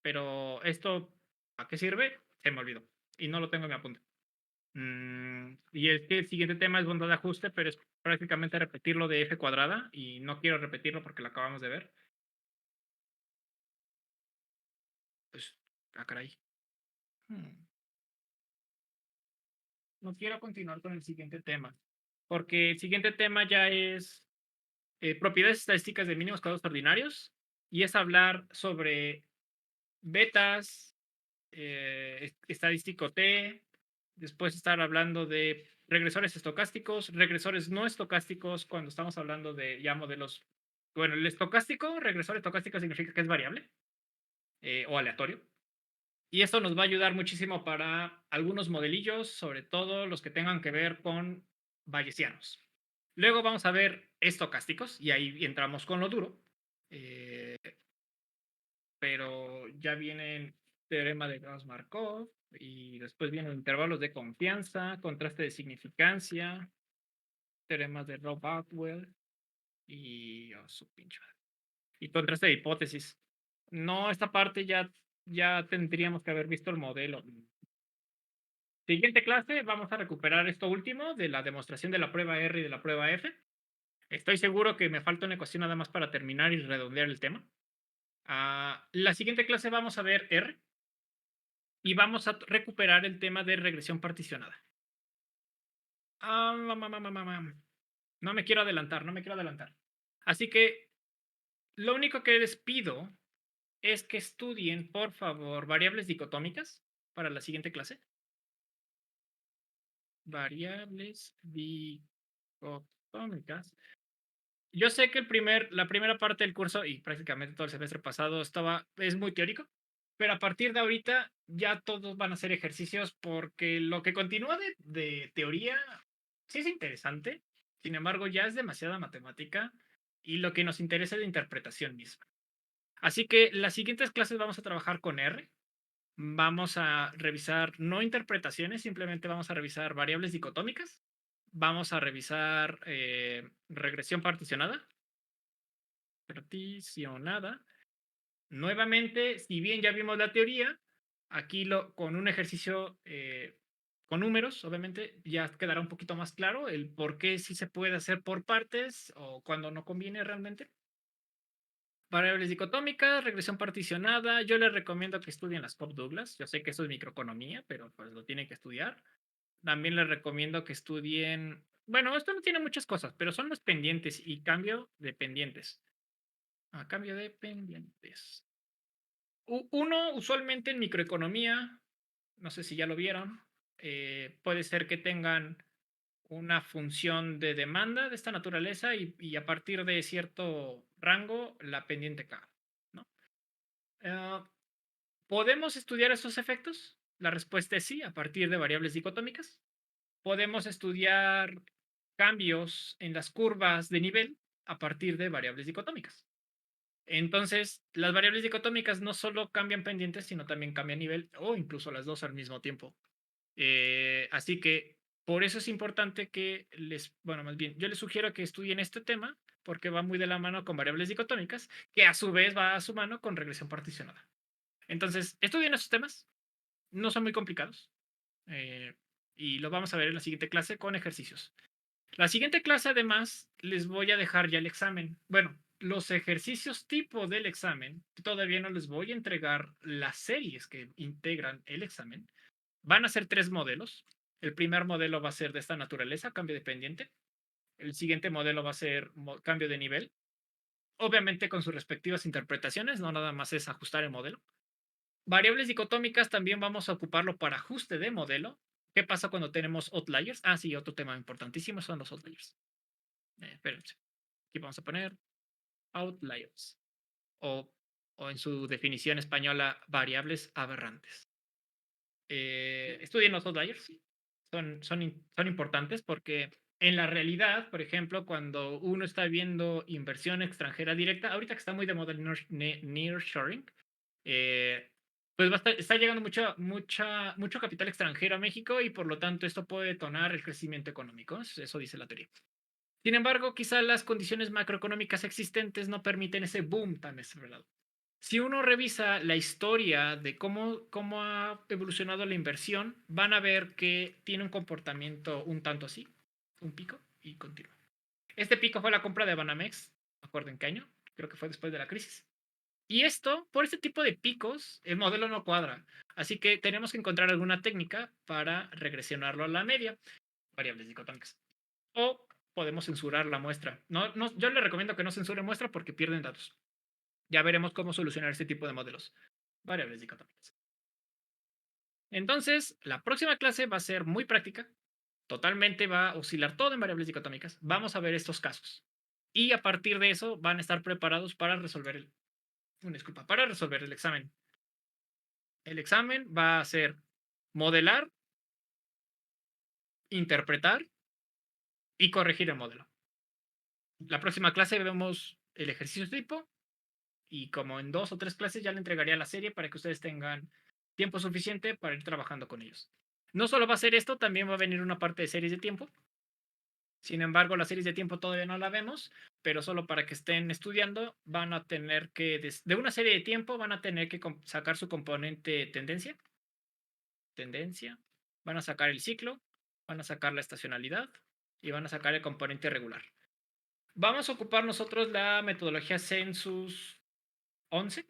Pero esto, ¿a qué sirve? Se me olvidó. Y no lo tengo en mi apunte. Y es que el siguiente tema es bondad de ajuste, pero es prácticamente repetirlo de f cuadrada. Y no quiero repetirlo porque lo acabamos de ver. Pues, caray. No quiero continuar con el siguiente tema. Porque el siguiente tema ya es propiedades estadísticas de mínimos cuadrados ordinarios. Y es hablar sobre betas, estadístico T, después estar hablando de regresores estocásticos, regresores no estocásticos cuando estamos hablando de ya modelos. Bueno, el estocástico, regresor estocástico significa que es variable o aleatorio. Y esto nos va a ayudar muchísimo para algunos modelillos, sobre todo los que tengan que ver con bayesianos. Luego vamos a ver estocásticos y ahí entramos con lo duro. Pero ya vienen teorema de Gauss-Markov y después vienen intervalos de confianza, contraste de significancia, teoremas de Rob-Atwell y su pinche y contraste de hipótesis. No, esta parte ya tendríamos que haber visto el modelo. Siguiente clase, vamos a recuperar esto último de la demostración de la prueba R y de la prueba F. Estoy seguro que me falta una ecuación nada más para terminar y redondear el tema. La siguiente clase vamos a ver R. Y vamos a recuperar el tema de regresión particionada. No me quiero adelantar. Así que lo único que les pido es que estudien, por favor, variables dicotómicas para la siguiente clase. Variables dicotómicas. Yo sé que la primera parte del curso y prácticamente todo el semestre pasado es muy teórico, pero a partir de ahorita ya todos van a ser ejercicios porque lo que continúa de teoría sí es interesante, sin embargo ya es demasiada matemática y lo que nos interesa es la interpretación misma. Así que las siguientes clases vamos a trabajar con R, vamos a revisar no interpretaciones, simplemente vamos a revisar variables dicotómicas, vamos a revisar regresión particionada. Nuevamente, si bien ya vimos la teoría, aquí con un ejercicio con números, obviamente, ya quedará un poquito más claro el por qué sí se puede hacer por partes o cuando no conviene realmente. Variables dicotómicas, regresión particionada. Yo les recomiendo que estudien las Cobb Douglas. Yo sé que eso es microeconomía, pero pues lo tienen que estudiar. También les recomiendo que estudien. Bueno, esto no tiene muchas cosas, pero son los pendientes y cambio de pendientes. Cambio de pendientes. Uno, usualmente en microeconomía, no sé si ya lo vieron, puede ser que tengan una función de demanda de esta naturaleza y a partir de cierto rango la pendiente K, ¿no? ¿Podemos estudiar estos efectos? La respuesta es sí, a partir de variables dicotómicas. Podemos estudiar cambios en las curvas de nivel a partir de variables dicotómicas. Entonces, las variables dicotómicas no solo cambian pendientes, sino también cambian nivel o incluso las dos al mismo tiempo. Así que por eso es importante que bueno, más bien, yo les sugiero que estudien este tema porque va muy de la mano con variables dicotómicas, que a su vez va a su mano con regresión particionada. Entonces, estudien esos temas, no son muy complicados y lo vamos a ver en la siguiente clase con ejercicios. La siguiente clase, además, les voy a dejar ya el examen. Bueno, los ejercicios tipo del examen, todavía no les voy a entregar las series que integran el examen. Van a ser 3 modelos. El primer modelo va a ser de esta naturaleza, cambio de pendiente. El siguiente modelo va a ser cambio de nivel. Obviamente con sus respectivas interpretaciones, no nada más es ajustar el modelo. Variables dicotómicas también vamos a ocuparlo para ajuste de modelo. ¿Qué pasa cuando tenemos outliers? Sí, otro tema importantísimo son los outliers. Espérense. Aquí vamos a poner outliers. O, o en su definición española, variables aberrantes. Estudien los outliers. Son importantes porque en la realidad, por ejemplo, cuando uno está viendo inversión extranjera directa, ahorita que está muy de moda el nearshoring, pues está llegando mucho capital extranjero a México y por lo tanto esto puede detonar el crecimiento económico. Eso dice la teoría. Sin embargo, quizá las condiciones macroeconómicas existentes no permiten ese boom tan acelerado. Si uno revisa la historia de cómo ha evolucionado la inversión, van a ver que tiene un comportamiento un tanto así, un pico y continúa. Este pico fue la compra de Banamex, no me acuerdo en qué año, creo que fue después de la crisis. Y por este tipo de picos, el modelo no cuadra. Así que tenemos que encontrar alguna técnica para regresionarlo a la media, variables dicotómicas. O podemos censurar la muestra. Yo le recomiendo que no censuren muestra porque pierden datos. Ya veremos cómo solucionar este tipo de modelos. Variables dicotómicas. Entonces, la próxima clase va a ser muy práctica. Totalmente va a oscilar todo en variables dicotómicas. Vamos a ver estos casos. Y a partir de eso van a estar preparados para resolver para resolver el examen. El examen va a ser modelar, interpretar y corregir el modelo. La próxima clase vemos el ejercicio tipo y como en 2 o 3 clases ya le entregaría la serie para que ustedes tengan tiempo suficiente para ir trabajando con ellos. No solo va a ser esto, también va a venir una parte de series de tiempo. Sin embargo, las series de tiempo todavía no la vemos, pero solo para que estén estudiando van a tener que, de una serie de tiempo, van a tener que sacar su componente tendencia. Van a sacar el ciclo, van a sacar la estacionalidad y van a sacar el componente regular. Vamos a ocupar nosotros la metodología Census 11,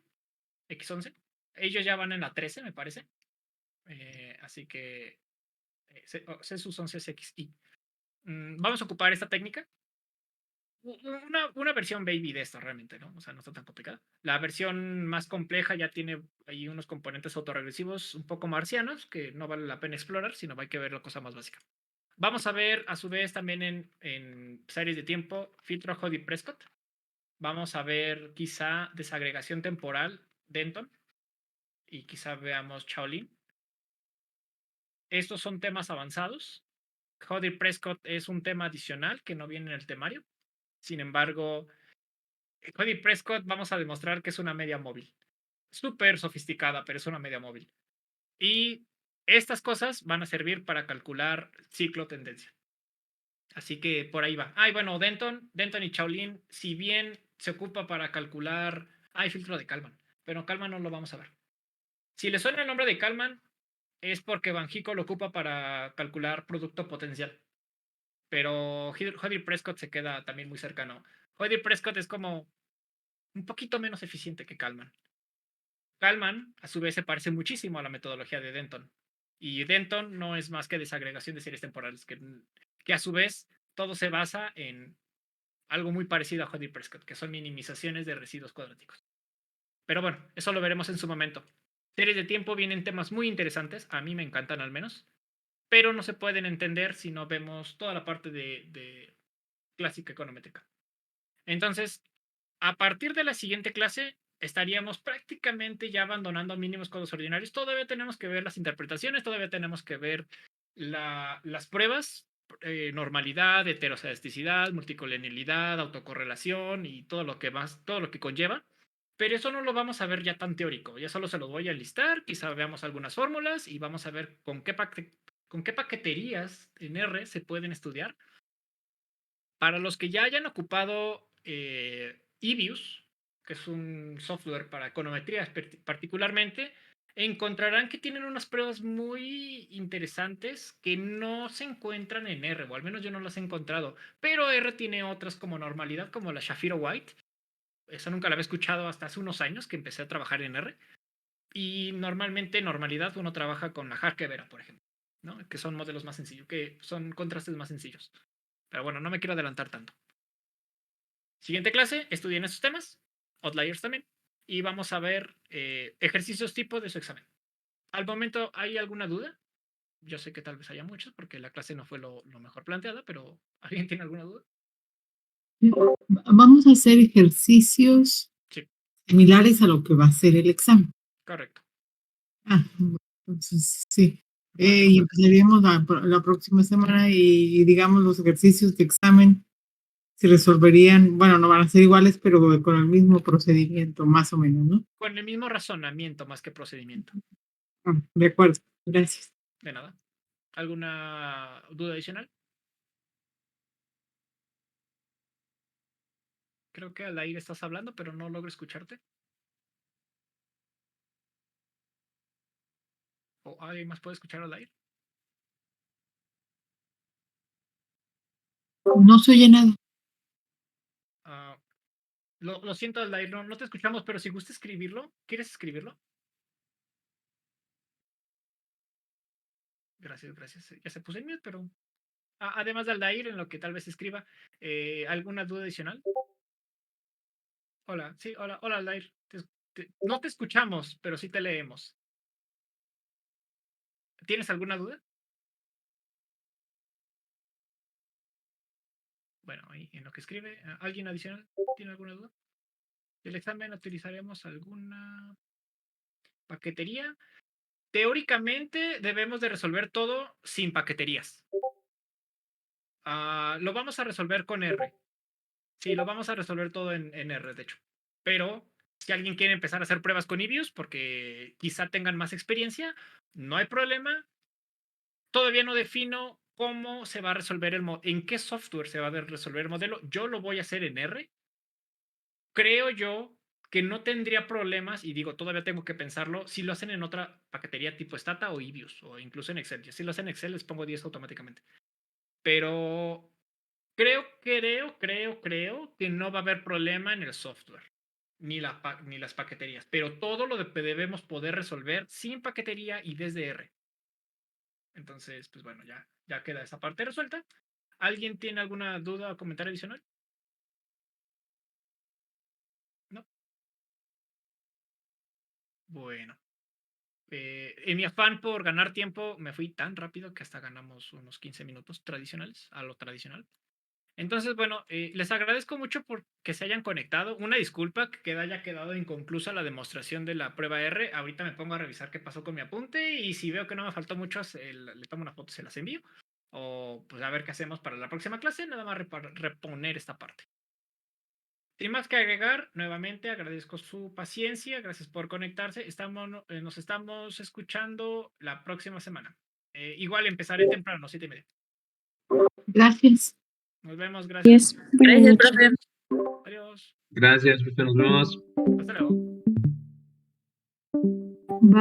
X11. Ellos ya van en la 13, me parece. Así que Census 11 es XI. Vamos a ocupar esta técnica. Una versión baby de esta realmente, ¿no? O sea, no está tan complicada. La versión más compleja ya tiene ahí unos componentes autorregresivos un poco marcianos que no vale la pena explorar, sino hay que ver la cosa más básica. Vamos a ver a su vez también en series de tiempo filtro Hoddy-Prescott. Vamos a ver quizá desagregación temporal Denton y quizá veamos Shaolin. Estos son temas avanzados. Hoddy-Prescott es un tema adicional que no viene en el temario. Sin embargo, Hoddy-Prescott vamos a demostrar que es una media móvil. Súper sofisticada, pero es una media móvil. Y estas cosas van a servir para calcular ciclo tendencia. Así que por ahí va. Bueno, Denton y Shaolin, si bien se ocupa para calcular... Hay filtro de Kalman, pero Kalman no lo vamos a ver. Si le suena el nombre de Kalman, es porque Van Hickle lo ocupa para calcular producto potencial. Pero Jody Prescott se queda también muy cercano. Jody Prescott es como un poquito menos eficiente que Kalman. Kalman, a su vez, se parece muchísimo a la metodología de Denton. Y Denton no es más que desagregación de series temporales, que a su vez todo se basa en algo muy parecido a Jody Prescott, que son minimizaciones de residuos cuadráticos. Pero bueno, eso lo veremos en su momento. Series de tiempo vienen temas muy interesantes, a mí me encantan al menos, pero no se pueden entender si no vemos toda la parte de clásica econométrica. Entonces, a partir de la siguiente clase, estaríamos prácticamente ya abandonando mínimos codos ordinarios. Todavía tenemos que ver las interpretaciones, todavía tenemos que ver las pruebas, normalidad, heteroscedesticidad, multicolenialidad, autocorrelación y todo lo que más, todo lo que conlleva. Pero eso no lo vamos a ver ya tan teórico. Ya solo se lo voy a listar, quizá veamos algunas fórmulas y vamos a ver con qué paqueterías en R se pueden estudiar. Para los que ya hayan ocupado EBIUS, que es un software para econometría particularmente, encontrarán que tienen unas pruebas muy interesantes que no se encuentran en R, o al menos yo no las he encontrado. Pero R tiene otras como normalidad, como la Shapiro-White. Esa nunca la había escuchado hasta hace unos años que empecé a trabajar en R. Y normalmente, normalidad, uno trabaja con la Harke-Vera, por ejemplo, ¿no? Que son modelos más sencillos, que son contrastes más sencillos. Pero bueno, no me quiero adelantar tanto. Siguiente clase, estudien esos temas, outliers también, y vamos a ver ejercicios tipo de su examen. Al momento, ¿hay alguna duda? Yo sé que tal vez haya muchos porque la clase no fue lo mejor planteada, pero ¿alguien tiene alguna duda? Vamos a hacer ejercicios Sí, similares a lo que va a ser el examen. correcto. Entonces sí. Bueno, Y empezaríamos la próxima semana y digamos los ejercicios de examen se resolverían, bueno, no van a ser iguales, pero con el mismo procedimiento, más o menos, ¿no? con el mismo razonamiento más que procedimiento. De acuerdo, gracias. De nada. ¿Alguna duda adicional? Creo que al aire estás hablando, pero no logro escucharte. ¿O alguien más puede escuchar al aire? No se oye nada. Uh, lo siento, Aldair, no te escuchamos, pero si gusta escribirlo, ¿quieres escribirlo? Gracias, gracias. Ya se puso en mute, pero además de Aldair, en lo que tal vez escriba, ¿alguna duda adicional? Hola, sí, hola, hola Aldair. No te escuchamos, pero sí te leemos. ¿Tienes alguna duda? Bueno, ahí en lo que escribe, ¿alguien adicional tiene alguna duda? ¿Del examen utilizaremos alguna paquetería? Teóricamente debemos de resolver todo sin paqueterías. Lo vamos a resolver con R. Sí, lo vamos a resolver todo en R, de hecho. Pero si alguien quiere empezar a hacer pruebas con EBIUS, porque quizá tengan más experiencia, no hay problema. Todavía no defino cómo se va a resolver en qué software se va a resolver el modelo. Yo lo voy a hacer en R. Creo yo que no tendría problemas, y digo, todavía tengo que pensarlo, si lo hacen en otra paquetería tipo Stata o EBIUS, o incluso en Excel. Si lo hacen en Excel, les pongo 10 automáticamente. Pero creo que no va a haber problema en el software, ni las paqueterías, pero todo lo debemos poder resolver sin paquetería y desde R. Entonces, pues bueno, ya queda esa parte resuelta. ¿Alguien tiene alguna duda o comentario adicional? ¿No? Bueno. En mi afán por ganar tiempo, me fui tan rápido que hasta ganamos unos 15 minutos tradicionales, a lo tradicional. Entonces, bueno, les agradezco mucho por que se hayan conectado. Una disculpa que haya quedado inconclusa la demostración de la prueba R. Ahorita me pongo a revisar qué pasó con mi apunte y si veo que no me faltó mucho, le tomo una foto y se las envío. O pues a ver qué hacemos para la próxima clase, nada más reponer esta parte. Sin más que agregar, nuevamente agradezco su paciencia, gracias por conectarse. Nos estamos escuchando la próxima semana. Igual empezaré temprano, 7:30. Gracias. Nos vemos, gracias. Gracias, profe. Adiós. Gracias, nos vemos. Hasta luego. Bye.